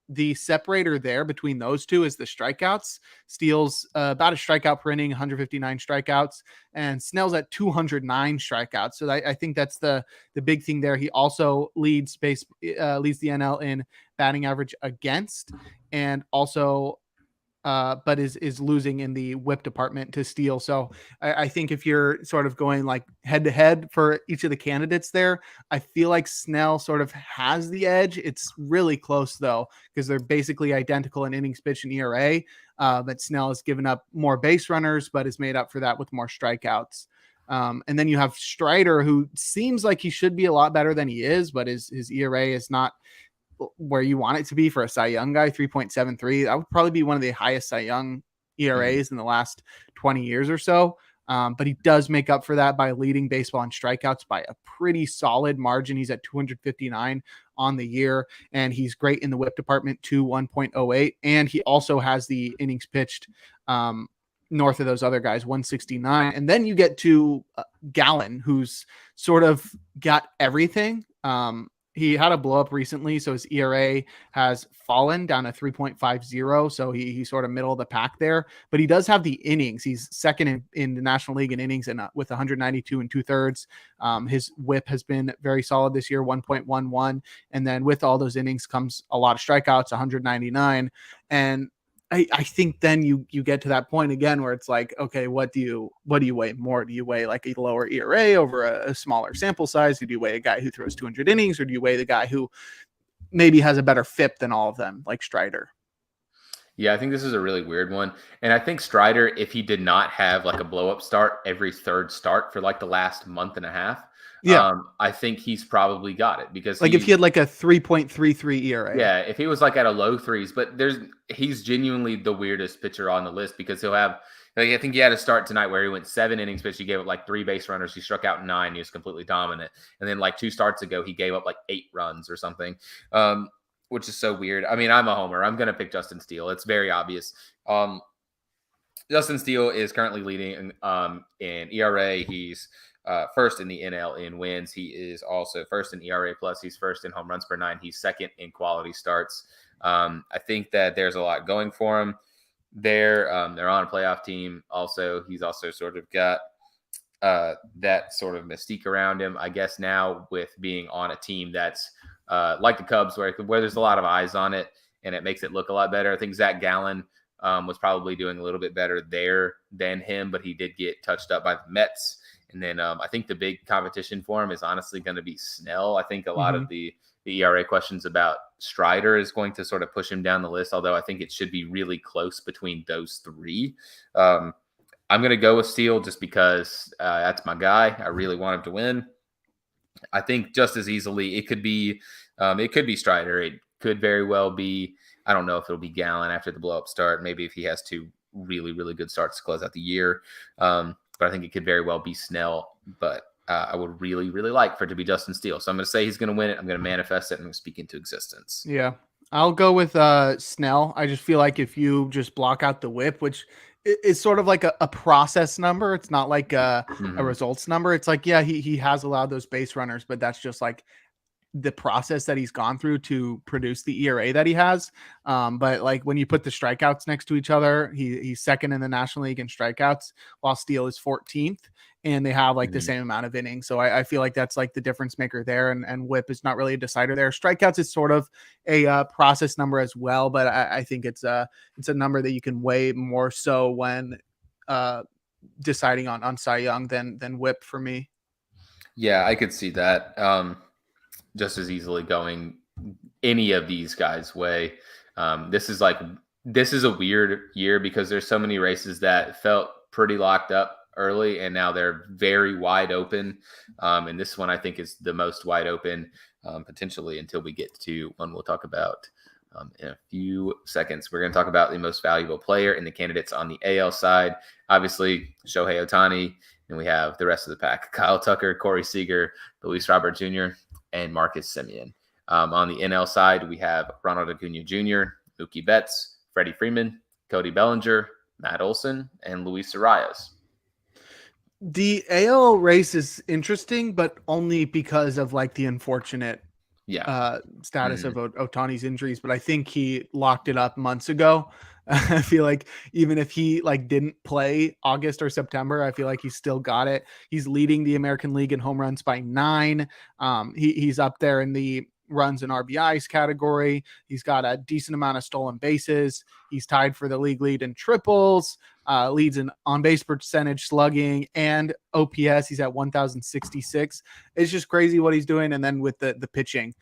the separator there between those two is the strikeouts. Steele's about a strikeout per inning, 159 strikeouts, and Snell's at 209 strikeouts. So I think that's the big thing there. He also leads the NL in batting average against, and also but is losing in the whip department to Steele. So I think if you're sort of going like head to head for each of the candidates there, I feel like Snell sort of has the edge. It's really close though, because they're basically identical in innings pitched and ERA. But Snell has given up more base runners, but has made up for that with more strikeouts. And then you have Strider, who seems like he should be a lot better than he is, but his ERA is not where you want it to be for a Cy Young guy. 3.73. That would probably be one of the highest Cy Young ERAs in the last 20 years or so. But he does make up for that by leading baseball in strikeouts by a pretty solid margin. He's at 259 on the year, and he's great in the whip department too, 1.08. And he also has the innings pitched north of those other guys, 169. And then you get to Gallen, who's sort of got everything. he had a blow up recently, so his ERA has fallen down to 3.50. So he's sort of middle of the pack there, but he does have the innings. He's second in the National League in innings and with 192 and 2/3. His WHIP has been very solid this year, 1.11. And then with all those innings comes a lot of strikeouts, 199. And I think then you get to that point again where it's like, okay, what do you weigh more? Do you weigh like a lower ERA over a smaller sample size? Do you weigh a guy who throws 200 innings, or do you weigh the guy who maybe has a better FIP than all of them, like Strider? Yeah, I think this is a really weird one. And I think Strider, if he did not have like a blow up start every third start for like the last month and a half, I think he's probably got it, because like if he had like a 3.33 ERA. Yeah, if he was like at a low threes, but he's genuinely the weirdest pitcher on the list, because he'll have, like, I think he had a start tonight where he went 7 innings pitched. He gave up like 3 base runners. He struck out 9. He was completely dominant. And then like 2 starts ago, he gave up like 8 runs or something, which is so weird. I mean, I'm a homer. I'm going to pick Justin Steele. It's very obvious. Justin Steele is currently leading in ERA. He's first in the NL in wins. He is also first in ERA plus. He's first in home runs per 9. He's second in quality starts. I think that there's a lot going for him there. They're on a playoff team. Also, he's also sort of got that sort of mystique around him, I guess, now with being on a team that's like the Cubs, where there's a lot of eyes on it, and it makes it look a lot better. I think Zach Gallen was probably doing a little bit better there than him, but he did get touched up by the Mets. And then I think the big competition for him is honestly going to be Snell. I think a lot of the ERA questions about Strider is going to sort of push him down the list, although I think it should be really close between those 3. I'm going to go with Steele just because that's my guy. I really want him to win. I think just as easily it could be Strider. It could very well be, I don't know if it'll be Gallen after the blow-up start. Maybe if he has 2 really, really good starts to close out the year. But I think it could very well be Snell. But I would really, really like for it to be Justin Steele. So I'm going to say he's going to win it. I'm going to manifest it, and I'm going to speak into existence. Yeah, I'll go with Snell. I just feel like if you just block out the WHIP, which is sort of like a process number, it's not like a results number. It's like, yeah, he has allowed those base runners, but that's just like the process that he's gone through to produce the ERA that he has. But like when you put the strikeouts next to each other, he's second in the National League in strikeouts, while Steele is 14th, and they have like the same amount of innings. So I feel like that's like the difference maker there. And WHIP is not really a decider there. Strikeouts is sort of a process number as well, but I think it's a number that you can weigh more so when deciding on Cy Young than WHIP for me. Yeah, I could see that. Just as easily going any of these guys' way. This is a weird year because there's so many races that felt pretty locked up early, and now they're very wide open. And this one I think is the most wide open potentially until we get to one we'll talk about in a few seconds. We're going to talk about the most valuable player and the candidates on the AL side. Obviously, Shohei Ohtani, and we have the rest of the pack: Kyle Tucker, Corey Seager, Luis Robert Jr., and Marcus Semien. On the NL side, we have Ronald Acuna Jr., Mookie Betts, Freddie Freeman, Cody Bellinger, Matt Olson, and Luis Arias. The AL race is interesting, but only because of like the unfortunate status of Ohtani's injuries. But I think he locked it up months ago. I feel like even if he like didn't play August or September, I feel like he still got it. He's leading the American League in home runs by 9. He's up there in the runs and RBIs category. He's got a decent amount of stolen bases. He's tied for the league lead in triples, leads in on base percentage, slugging, and OPS. He's at 1,066. It's just crazy what he's doing. And then with the pitching,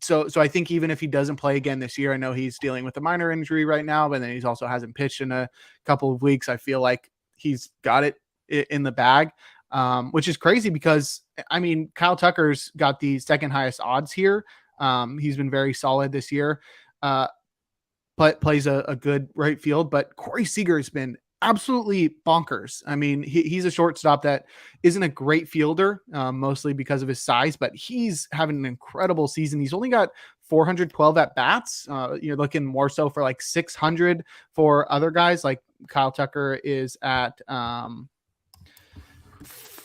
So I think even if he doesn't play again this year, I know he's dealing with a minor injury right now, but then he's also hasn't pitched in a couple of weeks. I feel like he's got it in the bag, which is crazy because, I mean, Kyle Tucker's got the second highest odds here. He's been very solid this year, but plays a good right field. But Corey Seager has been absolutely bonkers. I mean, he's a shortstop that isn't a great fielder, mostly because of his size, but he's having an incredible season. He's only got 412 at bats. You're looking more so for like 600 for other guys. Like Kyle Tucker is at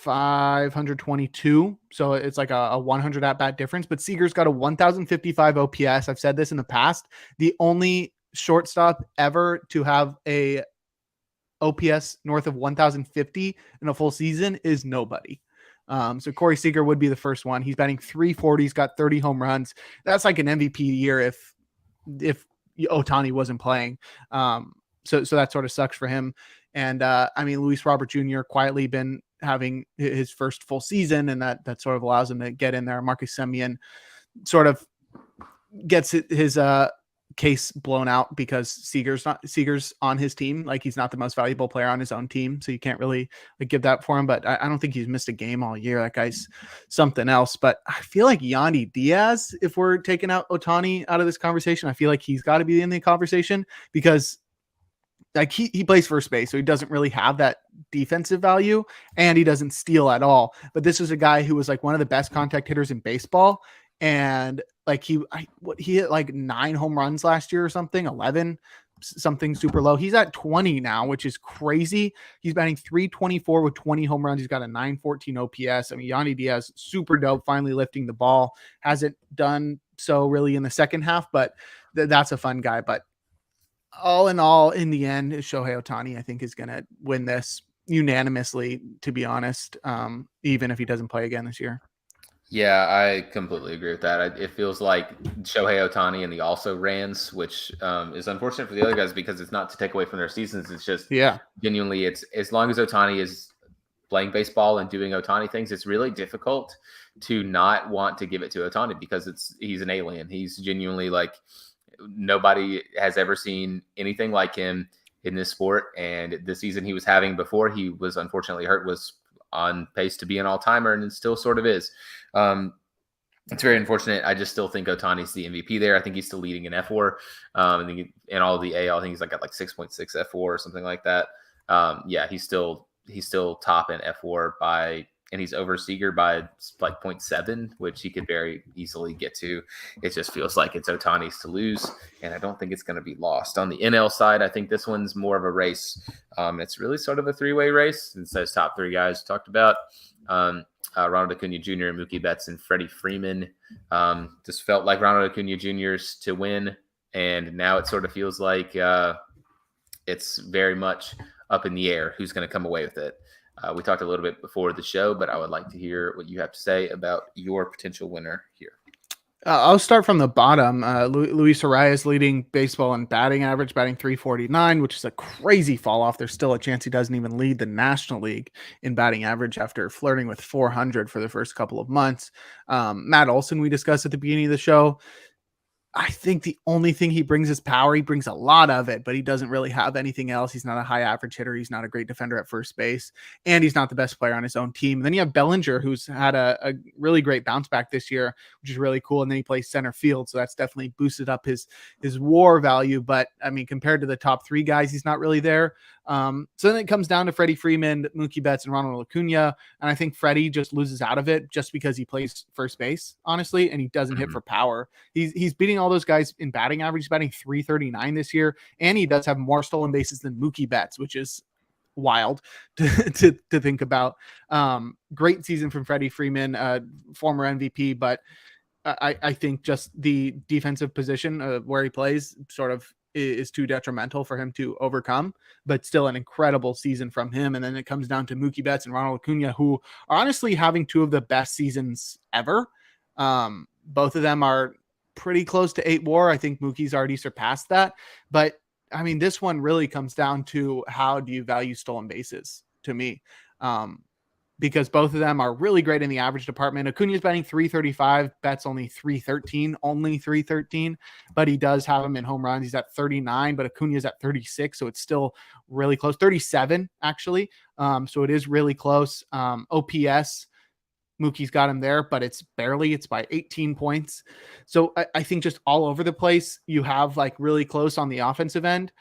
522. So it's like a 100 at bat difference, but Seager's got a 1055 OPS. I've said this in the past. The only shortstop ever to have a OPS north of 1050 in a full season is nobody. So Corey Seager would be the first one. He's batting 340. He's got 30 home runs. That's like an MVP year if Ohtani wasn't playing. So that sort of sucks for him. And I mean, Luis Robert Jr. quietly been having his first full season, and that sort of allows him to get in there. Marcus Semien sort of gets his case blown out because Seager's on his team. Like, he's not the most valuable player on his own team, so you can't really give that for him. But I don't think he's missed a game all year. That guy's something else. But I feel like Yandy Diaz, if we're taking out Ohtani out of this conversation, I feel like he's got to be in the conversation because like he plays first base, so he doesn't really have that defensive value, and he doesn't steal at all. But this is a guy who was like one of the best contact hitters in baseball, and like he hit like 9 home runs last year or something, 11, something super low. He's at 20 now, which is crazy. He's batting 324 with 20 home runs. He's got a 914 OPS. I mean, Yandy Diaz, super dope, finally lifting the ball. Hasn't done so really in the second half, but that's a fun guy. But all in all, in the end, Shohei Ohtani, I think, is going to win this unanimously, to be honest, even if he doesn't play again this year. Yeah, I completely agree with that. It feels like Shohei Ohtani and the also rans, which is unfortunate for the other guys because it's not to take away from their seasons. It's just genuinely, it's as long as Ohtani is playing baseball and doing Ohtani things, it's really difficult to not want to give it to Ohtani because he's an alien. He's genuinely like, nobody has ever seen anything like him in this sport. And the season he was having before he was unfortunately hurt was on pace to be an all-timer, and it still sort of is. It's very unfortunate. I just still think Ohtani's the MVP there. I think he's still leading in F4. I think in all of the AL, I think he's like at like 6.6 F4 or something like that. Yeah, he's still top in F4 and he's over Seager by like 0.7, which he could very easily get to. It just feels like it's Ohtani's to lose, and I don't think it's going to be lost. On the NL side, I think this one's more of a race. It's really sort of a three-way race since those top 3 guys talked about. Ronald Acuna Jr., Mookie Betts, and Freddie Freeman. Just felt like Ronald Acuna Jr.'s to win, and now it sort of feels like it's very much up in the air who's going to come away with it. We talked a little bit before the show, but I would like to hear what you have to say about your potential winner here. I'll start from the bottom. Luis Arias leading baseball in batting average, batting 349, which is a crazy fall off. There's still a chance he doesn't even lead the National League in batting average after flirting with 400 for the first couple of months. Matt Olson, we discussed at the beginning of the show. I think the only thing he brings is power. He brings a lot of it, but he doesn't really have anything else. He's not a high average hitter. He's not a great defender at first base, and he's not the best player on his own team. And then you have Bellinger, who's had a really great bounce back this year, which is really cool. And then he plays center field, so that's definitely boosted up his WAR value. But I mean, compared to the top 3 guys, he's not really there. So then it comes down to Freddie Freeman, Mookie Betts, and Ronald Acuna. And I think Freddie just loses out of it just because he plays first base, honestly, and he doesn't hit for power. He's beating all those guys in batting average. He's batting 339 this year, and he does have more stolen bases than Mookie Betts, which is wild to think about. Great season from Freddie Freeman, former MVP, but I think just the defensive position where he plays sort of is too detrimental for him to overcome, but still an incredible season from him. And then it comes down to Mookie Betts and Ronald Acuna, who are honestly having 2 of the best seasons ever. Both of them are pretty close to 8 WAR. I think Mookie's already surpassed that, but I mean, this one really comes down to how do you value stolen bases to me? Because both of them are really great in the average department. Acuna's batting 335, Betts only 313, but he does have him in home runs. He's at 39, but Acuna's at 36, so it's still really close. 37, actually. So it is really close. OPS, Mookie's got him there, but it's by 18 points. So I think just all over the place, you have like really close on the offensive end.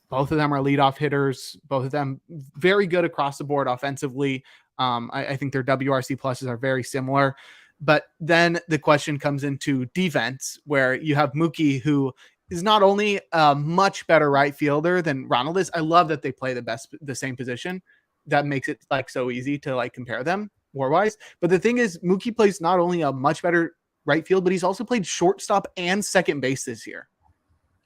Both of them are leadoff hitters. Both of them very good across the board offensively. I think their WRC pluses are very similar. But then the question comes into defense, where you have Mookie, who is not only a much better right fielder than Ronald is. I love that they play the same position. that makes it like so easy to like compare them war wise. But the thing is, Mookie plays not only a much better right field, but he's also played shortstop and second base this year.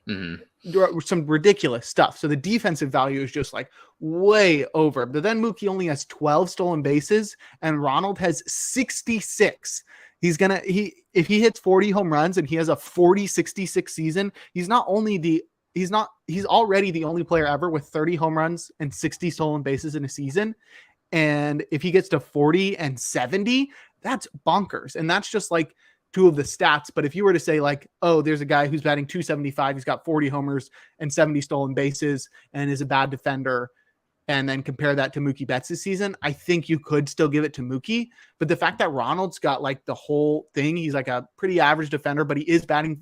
Some ridiculous stuff. So the defensive value is just like way over. But then Mookie only has 12 stolen bases and Ronald has 66. If he hits 40 home runs and he has a 40-66 season, he's already the only player ever with 30 home runs and 60 stolen bases in a season. And if he gets to 40 and 70, that's bonkers. And that's just like two of the stats. But if you were to say like, oh, there's a guy who's batting 275, he's got 40 homers and 70 stolen bases and is a bad defender, and then compare that to Mookie Betts this season, I think you could still give it to Mookie. But the fact that Ronald's got like the whole thing, he's like a pretty average defender, but he is batting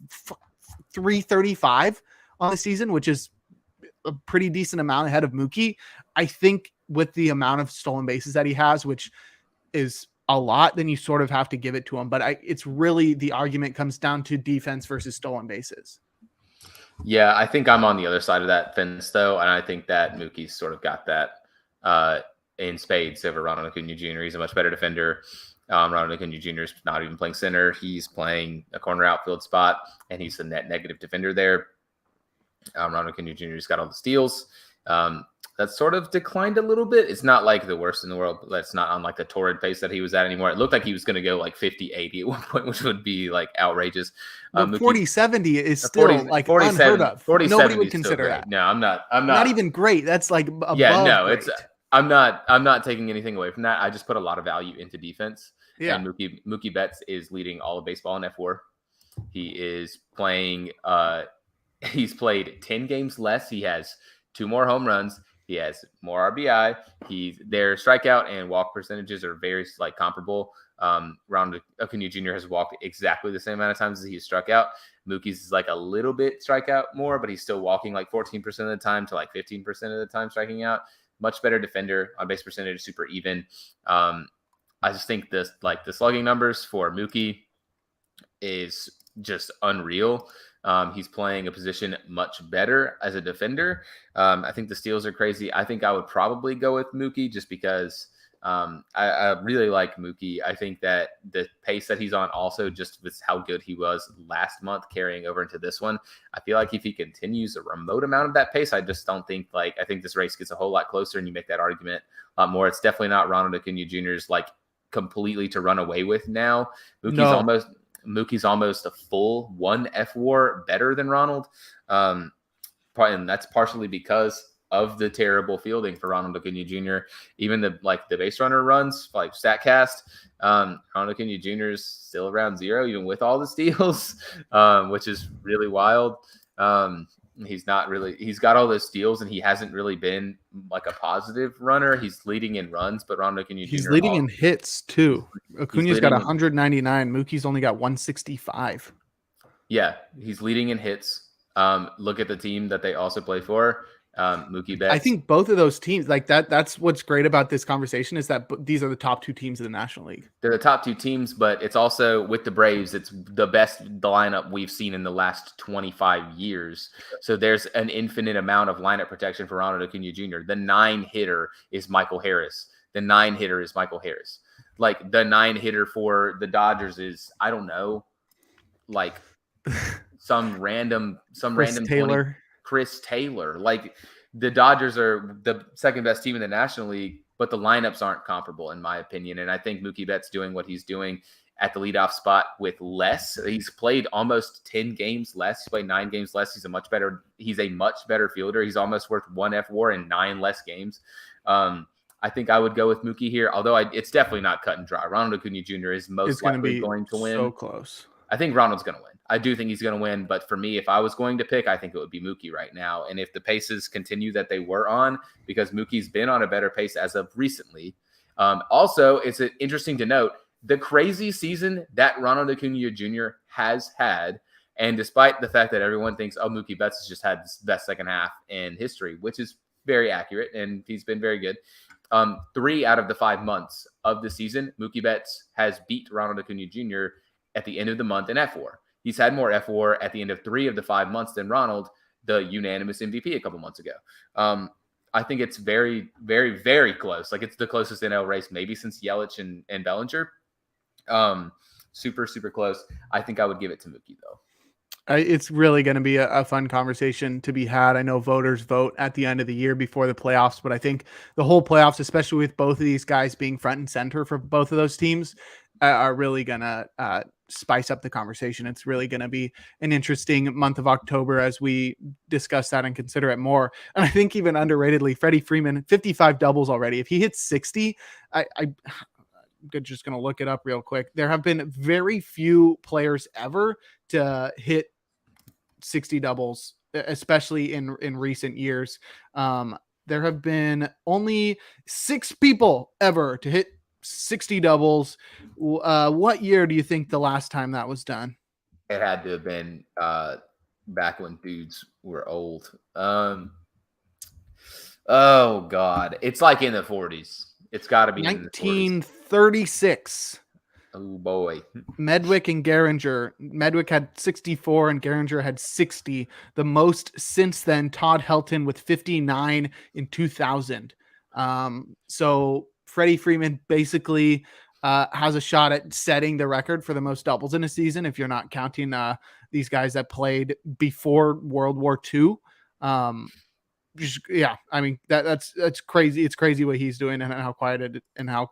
335 on the season, which is a pretty decent amount ahead of Mookie. I think with the amount of stolen bases that he has, which is a lot, then you sort of have to give it to him. But it's really, the argument comes down to defense versus stolen bases. Yeah, I think I'm on the other side of that fence, though, and I think that Mookie's sort of got that in spades over Ronald Acuna Jr. He's a much better defender. Ronald Acuna Jr. is not even playing center. He's playing a corner outfield spot, and he's a net negative defender there. Ronald Acuna Jr. has got all the steals. That's sort of declined a little bit. It's not like the worst in the world. But that's not on like the torrid pace that he was at anymore. It looked like he was going to go like 50-80 at one point, which would be like outrageous. 40-70 is still 40, like unheard of. Nobody would consider that. No, I'm not even great. That's like above great. Great. I'm not taking anything away from that. I just put a lot of value into defense. Yeah. And Mookie Betts is leading all of baseball in F4. He is playing. He's played 10 games less. He has 2 more home runs. He has more RBI. Their strikeout and walk percentages are very like comparable. Ronald Acuna Jr. has walked exactly the same amount of times as he's struck out. Mookie's is like a little bit strikeout more, but he's still walking like 14% of the time to like 15% of the time striking out. Much better defender. On base percentage is super even. I just think the slugging numbers for Mookie is just unreal. He's playing a position much better as a defender. I think the steals are crazy. I think I would probably go with Mookie just because I really like Mookie. I think that the pace that he's on also just with how good he was last month carrying over into this one. I feel like if he continues a remote amount of that pace, I just don't think I think this race gets a whole lot closer and you make that argument a lot more. It's definitely not Ronald Acuna Jr.'s like completely to run away with now. Mookie's almost a full 1 F-WAR better than Ronald. And that's partially because of the terrible fielding for Ronald Acuna Jr. Even the base runner runs, like StatCast, Ronald Acuna Jr. is still around 0, even with all the steals, which is really wild. He's got all those steals and he hasn't really been like a positive runner. He's leading in runs, but Ronald Acuna Jr. He's leading in hits too. Acuna's got 199. Mookie's only got 165. Yeah, he's leading in hits. Look at the team that they also play for. Mookie Betts. I think both of those teams like that. That's what's great about this conversation is that these are the top 2 teams of the National League. They're the top 2 teams, but it's also with the Braves. It's the lineup we've seen in the last 25 years. So there's an infinite amount of lineup protection for Ronald Acuna Jr. The 9 hitter is Michael Harris. Like the 9 hitter for the Dodgers is, I don't know, like some random Taylor. Chris Taylor. Like the Dodgers are the second best team in the National League, but the lineups aren't comparable in my opinion. And I think Mookie Betts doing what he's doing at the leadoff spot with less. He's played almost 10 games less. He's played 9 games less. He's a much better fielder. He's almost worth 1 F-WAR in 9 less games. I think I would go with Mookie here, although it's definitely not cut and dry. Ronald Acuna Jr. is most likely going to win. So close. I think Ronald's going to win. I do think he's going to win, but for me, if I was going to pick, I think it would be Mookie right now. And if the paces continue that they were on, because Mookie's been on a better pace as of recently. Also, it's interesting to note the crazy season that Ronald Acuna Jr. has had, and despite the fact that everyone thinks, Mookie Betts has just had the best second half in history, which is very accurate, and he's been very good. 3 out of the 5 months of the season, Mookie Betts has beat Ronald Acuna Jr. at the end of the month in F-WAR. He's had more F-WAR at the end of 3 of the 5 months than Ronald, the unanimous MVP a couple months ago. I think it's very, very, very close. Like it's the closest NL race maybe since Yelich and Bellinger. Super, super close. I think I would give it to Mookie though. It's really going to be a fun conversation to be had. I know voters vote at the end of the year before the playoffs, but I think the whole playoffs, especially with both of these guys being front and center for both of those teams, are really going to spice up the conversation. It's really going to be an interesting month of October as we discuss that and consider it more. And I think even underratedly, Freddie Freeman, 55 doubles already. If he hits 60, I'm just going to look it up real quick. There have been very few players ever to hit 60 doubles, especially in recent years. There have been only 6 people ever to hit 60 doubles. What year do you think the last time that was done? It had to have been back when dudes were old. Oh God, it's like in the 40s. It's got to be 1936. Oh boy. Medwick and Gehringer. Medwick had 64 and Gehringer had 60. The most since then, Todd Helton with 59 in 2000. So Freddie Freeman basically has a shot at setting the record for the most doubles in a season, if you're not counting these guys that played before World War II. Yeah, I mean that's crazy. It's crazy what he's doing and how quiet it and how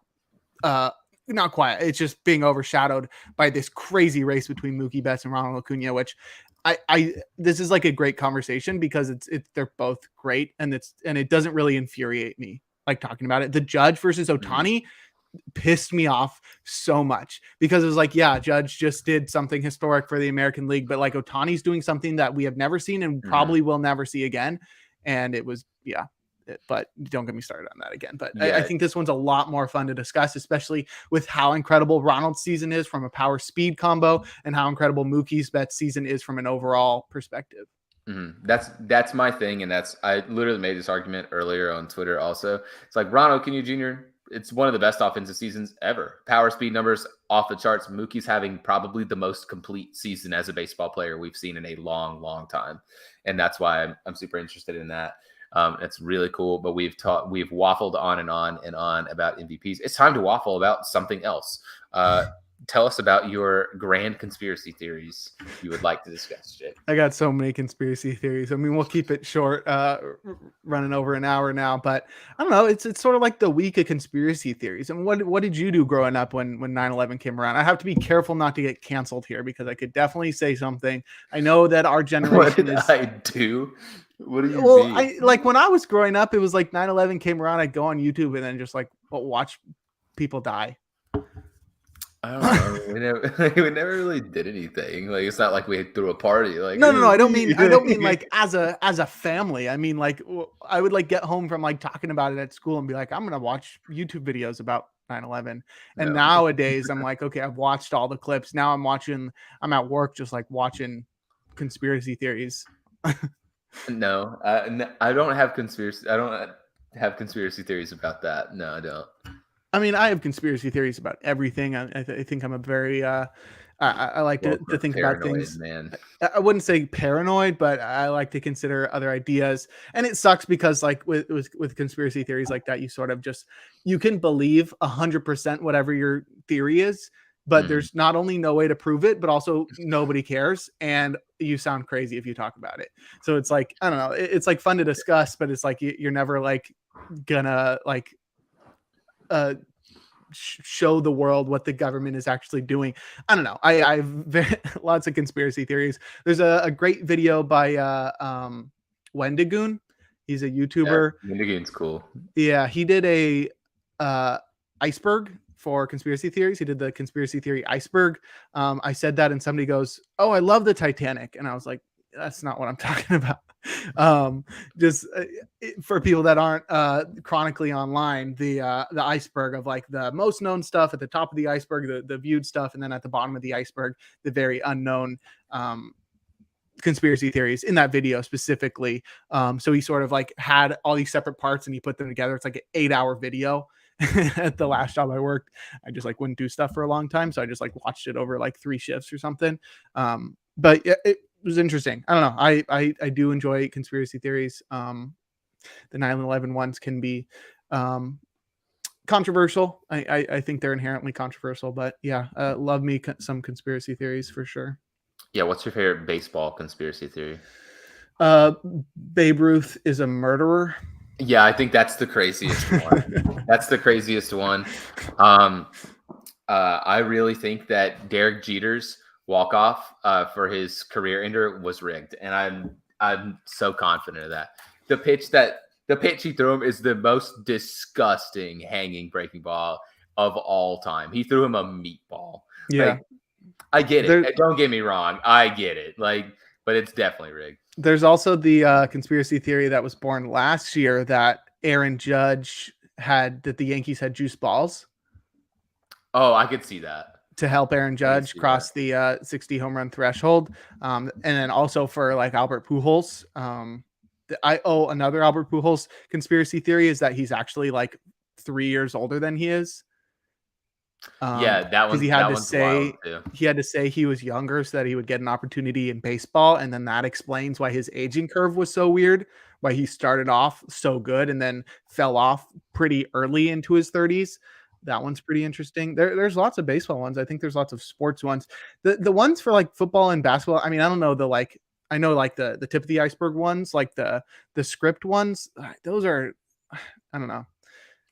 not quiet. It's just being overshadowed by this crazy race between Mookie Betts and Ronald Acuna, which this is like a great conversation because they're both great and it doesn't really infuriate me like talking about it. The Judge versus Ohtani pissed me off so much because it was like, yeah, Judge just did something historic for the American League, but like Ohtani's doing something that we have never seen and probably will never see again. And it was, yeah. But don't get me started on that again. But yeah. I think this one's a lot more fun to discuss, especially with how incredible Ronald's season is from a power speed combo and how incredible Mookie's Betts season is from an overall perspective. Mm-hmm. That's my thing. And I literally made this argument earlier on Twitter also. It's like Ronald Acuna Jr., it's one of the best offensive seasons ever. Power speed numbers off the charts. Mookie's having probably the most complete season as a baseball player we've seen in a long, long time. And that's why I'm super interested in that. It's really cool, but we've waffled on and on and on about MVPs. It's time to waffle about something else. Tell us about your grand conspiracy theories you would like to discuss, Jake. I got so many conspiracy theories. I mean, we'll keep it short, running over an hour now, but I don't know. It's sort of like the week of conspiracy theories. And what did you do growing up when 9/11 came around? I have to be careful not to get canceled here because I could definitely say something. I know that our generation what did I do? What do you mean? Like when I was growing up, it was like 9/11 came around. I'd go on YouTube and then just like watch people die. I don't know. we never really did anything. Like it's not like we threw a party. Like no. I don't mean like as a family. I mean like I would like get home from like talking about it at school and be like, I'm gonna watch YouTube videos about 9/11. And nowadays I'm like, okay, I've watched all the clips. Now I'm at work just like watching conspiracy theories. No, I don't have conspiracy. I don't have conspiracy theories about that. No, I don't. I mean, I have conspiracy theories about everything. I think I'm a very I like to think about things. Man. I wouldn't say paranoid, but I like to consider other ideas. And it sucks because like with conspiracy theories like that, you sort of you can believe 100% whatever your theory is, but there's not only no way to prove it, but also nobody cares. And you sound crazy if you talk about it. So it's like, I don't know. It's like fun to discuss, but it's like, you're never like gonna like, show the world what the government is actually doing. I don't know. I've lots of conspiracy theories. There's a great video by Wendigoon. He's a YouTuber. Yeah, Wendigoon's cool. Yeah, he did a iceberg for conspiracy theories. He did the conspiracy theory iceberg. I said that and somebody goes, "Oh, I love the Titanic," and I was like, "That's not what I'm talking about." For people that aren't chronically online, the iceberg of like the most known stuff at the top of the iceberg, the viewed stuff, and then at the bottom of the iceberg, the very unknown conspiracy theories in that video specifically. So he sort of like had all these separate parts and he put them together. It's like an 8-hour video. At the last job I worked, I just like wouldn't do stuff for a long time, so I just like watched it over like 3 shifts or something. But it was interesting. I don't know. I do enjoy conspiracy theories. the 9/11 ones can be controversial. I think they're inherently controversial, but yeah, love me some conspiracy theories for sure. Yeah, what's your favorite baseball conspiracy theory? Babe Ruth is a murderer. Yeah, I think that's the craziest one. That's the craziest one. I really think that Derek Jeter's walk off for his career ender was rigged, and I'm so confident of that. The pitch he threw him is the most disgusting hanging breaking ball of all time. He threw him a meatball. Yeah, like, I get it. Don't get me wrong. I get it. But it's definitely rigged. There's also the conspiracy theory that was born last year that Aaron Judge that the Yankees had juice balls. Oh, I could see that. To help Aaron Judge cross the 60 home run threshold. And then also for like Albert Pujols. Another Albert Pujols conspiracy theory is that he's actually like 3 years older than he is. Yeah, that one. Because he had to say he was younger so that he would get an opportunity in baseball, and then that explains why his aging curve was so weird. Why he started off so good and then fell off pretty early into his 30s. That one's pretty interesting. There's lots of baseball ones. I think there's lots of sports ones. The ones for like football and basketball. I mean, I don't know I know like the tip of the iceberg ones, like the script ones. Those are, I don't know.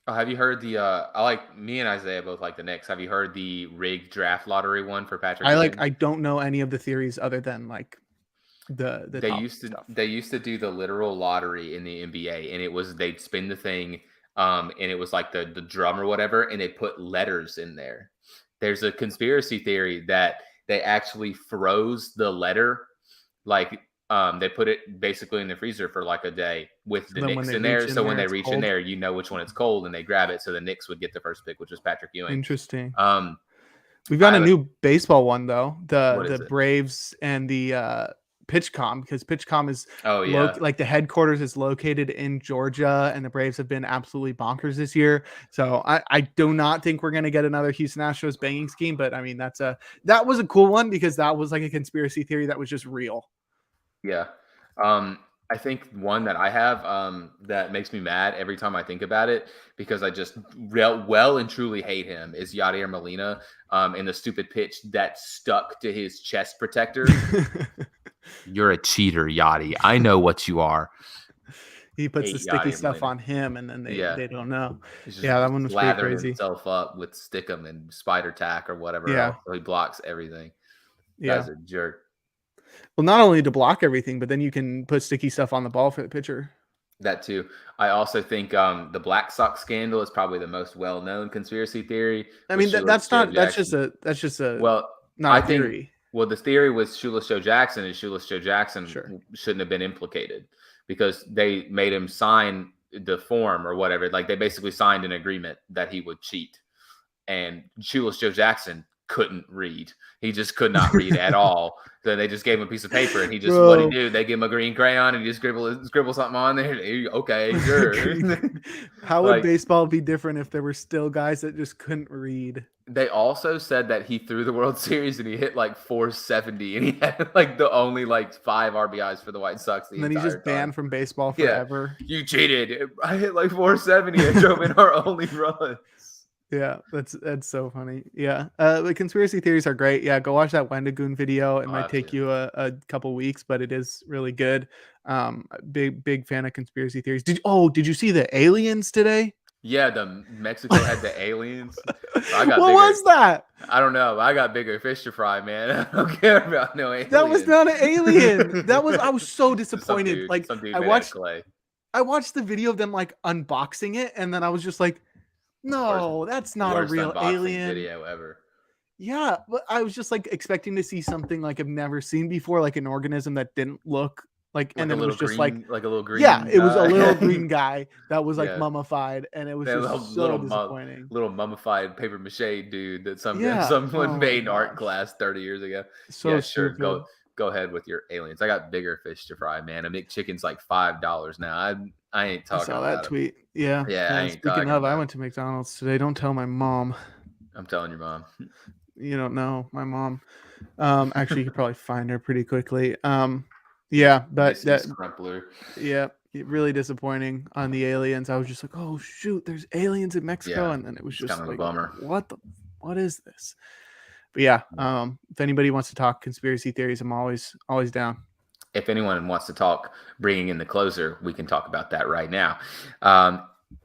Have you heard me and Isaiah both like the Knicks. Have you heard the rigged draft lottery one for Patrick? I don't know any of the theories other than like they used to do the literal lottery in the NBA, and they'd spin the thing, and it was like the drum or whatever, and they put letters in there. There's a conspiracy theory that they actually froze the letter, like they put it basically in the freezer for like a day with the Knicks in there. So when they reach in there, you know which one it's cold, and they grab it. So the Knicks would get the first pick, which was Patrick Ewing. Interesting. We've got a new baseball one though. The Braves and the PitchCom, because PitchCom is like the headquarters is located in Georgia, and the Braves have been absolutely bonkers this year. So I do not think we're gonna get another Houston Astros banging scheme, but I mean that was a cool one because that was like a conspiracy theory that was just real. Yeah. I think one that I have that makes me mad every time I think about it, because I just well and truly hate him, is Yadier Molina and the stupid pitch that stuck to his chest protector. You're a cheater, Yachty. I know what you are. He puts the sticky stuff on him, and then they don't know. Yeah, that one was pretty crazy. Himself up with Stickum and Spider Tack or whatever else, so he blocks everything. Guy's a jerk. Well, not only to block everything, but then you can put sticky stuff on the ball for the pitcher. That too. I also think the Black Sox scandal is probably the most well-known conspiracy theory. I mean, that's just a not a theory. Well, the theory was Shoeless Joe Jackson, and Shoeless Joe Jackson shouldn't have been implicated because they made him sign the form or whatever. Like they basically signed an agreement that he would cheat, and Shoeless Joe Jackson couldn't read. He just could not read at all. So they just gave him a piece of paper, and he just what he do? They give him a green crayon, and he just scribble something on there. Okay, sure. How would baseball be different if there were still guys that just couldn't read? They also said that he threw the World Series and he hit like 470, and he had like the only like 5 RBIs for the White Sox. And then he's just banned from baseball forever. Yeah, you cheated. I hit like 470 and drove in our only run. Yeah, that's so funny. Yeah, the conspiracy theories are great. Yeah, go watch that Wendigoon video. It might take you a couple weeks, but it is really good. Big fan of conspiracy theories. Did you see the aliens today? Yeah, the Mexico had the aliens. What was that? I don't know. I got bigger fish to fry, man. I don't care about no aliens. That was not an alien. I was so disappointed. I watched the video of them like unboxing it, and then I was just like, no, that's not a real alien video ever. Yeah, but I was just like expecting to see something like I've never seen before, like an organism that didn't look like and then it was just like a little green. Yeah, it was a little green guy that was like mummified, and it was just so disappointing. Little mummified paper mache dude that someone made in art class 30 years ago. So sure, go ahead with your aliens. I got bigger fish to fry, man. A McChicken's like $5 now. I ain't talking about I saw that tweet. Yeah. Speaking of, I went to McDonald's today. Don't tell my mom. I'm telling your mom. You don't know my mom. Actually, you could probably find her pretty quickly. Yeah, but that. really disappointing on the aliens. I was just like, oh shoot, there's aliens in Mexico, and then it was just kind of like, a bummer. What is this? But yeah, if anybody wants to talk conspiracy theories, I'm always down. If anyone wants to talk bringing in the closer, we can talk about that right now.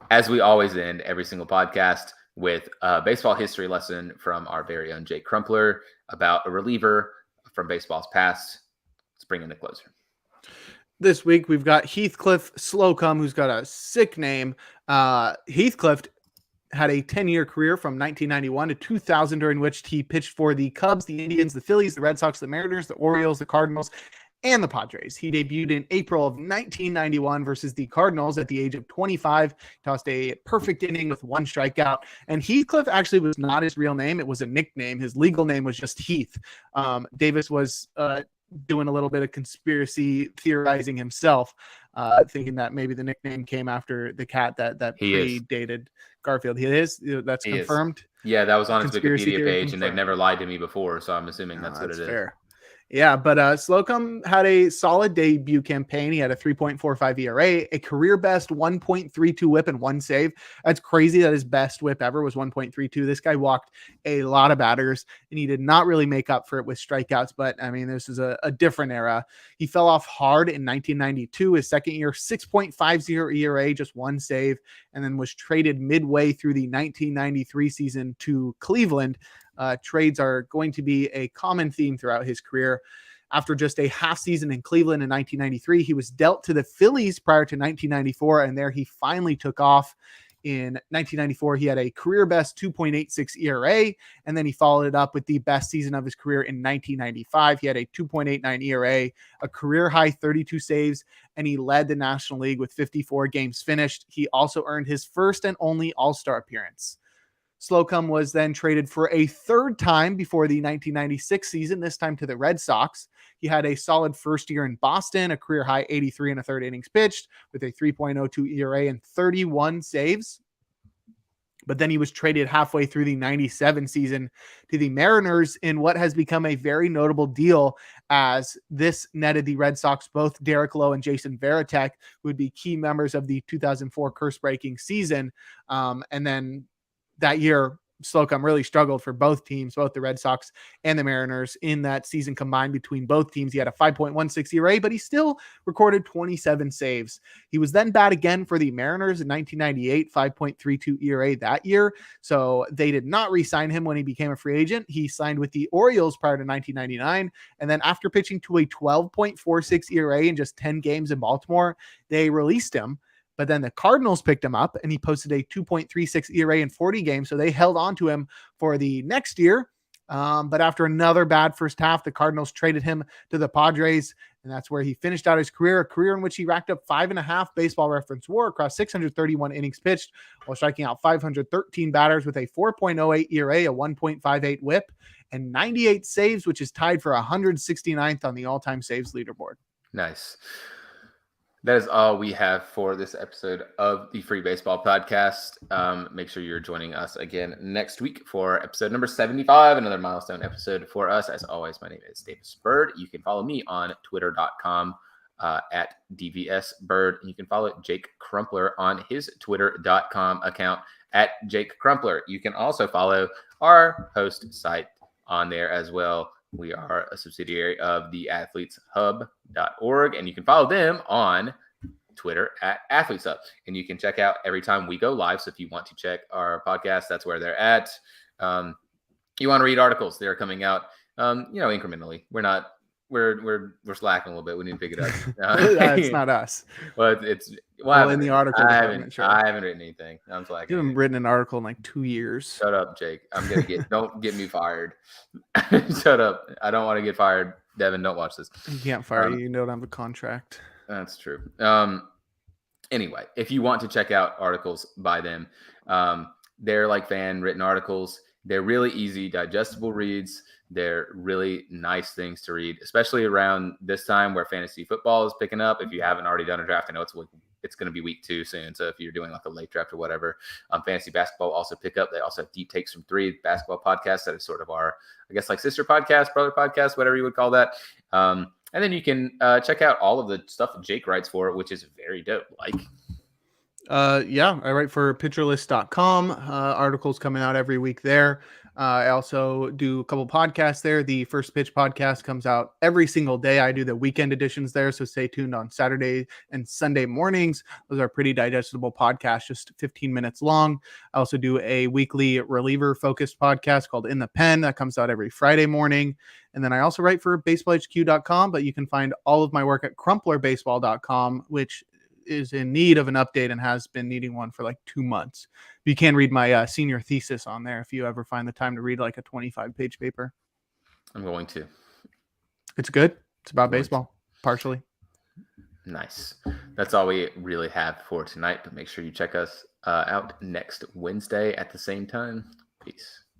As we always end every single podcast with a baseball history lesson from our very own Jake Crumpler about a reliever from baseball's past. Let's bring in the closer. This week, we've got Heathcliff Slocum, who's got a sick name. Heathcliff had a 10-year career from 1991 to 2000, during which he pitched for the Cubs, the Indians, the Phillies, the Red Sox, the Mariners, the Orioles, the Cardinals, and the Padres. He debuted in April of 1991 versus the Cardinals at the age of 25, tossed a perfect inning with 1 strikeout. And Heathcliff actually was not his real name. It was a nickname. His legal name was just Heath. Davis was doing a little bit of conspiracy theorizing himself, thinking that maybe the nickname came after the cat that predated Garfield. He is. That's confirmed. Yeah, that was on his Wikipedia page, and they've never lied to me before, so I'm assuming that's what it is. Fair. Yeah, but Slocum had a solid debut campaign. He had a 3.45 ERA, a career best 1.32 whip, and 1 save. That's crazy that his best whip ever was 1.32. This guy walked a lot of batters, and he did not really make up for it with strikeouts. But, I mean, this is a different era. He fell off hard in 1992. His second year, 6.50 ERA, just 1 save, and then was traded midway through the 1993 season to Cleveland. Trades are going to be a common theme throughout his career. After just a half season in Cleveland in 1993, he was dealt to the Phillies prior to 1994, and there he finally took off. In 1994, he had a career best 2.86 ERA, and then he followed it up with the best season of his career in 1995. He had a 2.89 ERA, a career high 32 saves, and he led the National League with 54 games finished. He also earned his first and only All-Star appearance. Slocum was then traded for a 3rd time before the 1996 season, this time to the Red Sox. He had a solid first year in Boston, a career high 83 1/3 innings pitched with a 3.02 ERA and 31 saves. But then he was traded halfway through the 97 season to the Mariners in what has become a very notable deal, as this netted the Red Sox both Derek Lowe and Jason Varitek, who would be key members of the 2004 curse-breaking season. And then that year, Slocum really struggled for both teams, both the Red Sox and the Mariners. In that season combined between both teams, he had a 5.16 ERA, but he still recorded 27 saves. He was then bad again for the Mariners in 1998, 5.32 ERA that year. So they did not re-sign him when he became a free agent. He signed with the Orioles prior to 1999. And then after pitching to a 12.46 ERA in just 10 games in Baltimore, they released him. But then the Cardinals picked him up, and he posted a 2.36 ERA in 40 games. So they held on to him for the next year. But after another bad first half, the Cardinals traded him to the Padres, and that's where he finished out his career, a career in which he racked up 5.5 Baseball Reference WAR across 631 innings pitched, while striking out 513 batters with a 4.08 ERA, a 1.58 whip, and 98 saves, which is tied for 169th on the all-time saves leaderboard. Nice. That is all we have for this episode of the Free Baseball Podcast. Make sure you're joining us again next week for episode number 75, another milestone episode for us. As always, my name is Davis Bird. You can follow me on twitter.com at DVSBird. And you can follow Jake Crumpler on his twitter.com account at Jake Crumpler. You can also follow our host site on there as well. We are a subsidiary of the athleteshub.org, and you can follow them on Twitter at athleteshub. And you can check out every time we go live. So if you want to check our podcast, that's where they're at. You want to read articles, they're coming out, incrementally. We're slacking a little bit. We need to pick it up. It's not us. But in the article, I haven't written anything. I'm slacking. You haven't written an article in like 2 years. Shut up, Jake. Don't get me fired. Shut up. I don't want to get fired. Devin, don't watch this. You can't fire you. You don't have a contract. That's true. Anyway, if you want to check out articles by them, they're like fan written articles. They're really easy, digestible reads. They're really nice things to read, especially around this time where fantasy football is picking up. If you haven't already done a draft, I know it's going to be week 2 soon. So if you're doing like a late draft or whatever, fantasy basketball also pick up. They also have Deep Takes from 3 basketball podcasts that is sort of our, I guess, like sister podcast, brother podcast, whatever you would call that. And then you can check out all of the stuff that Jake writes for, which is very dope. Like, yeah, I write for pitcherlist.com. Articles coming out every week there. I also do a couple podcasts there. The First Pitch podcast comes out every single day. I do the weekend editions there, so stay tuned on Saturday and Sunday mornings. Those are pretty digestible podcasts, just 15 minutes long. I also do a weekly reliever-focused podcast called In the Pen that comes out every Friday morning. And then I also write for baseballhq.com, but you can find all of my work at crumplerbaseball.com, which is in need of an update and has been needing one for like 2 months. You can read my senior thesis on there if you ever find the time to read like a 25-page paper. I'm going to. It's good. It's about baseball, partially. Nice. That's all we really have for tonight, but make sure you check us out next Wednesday at the same time. Peace.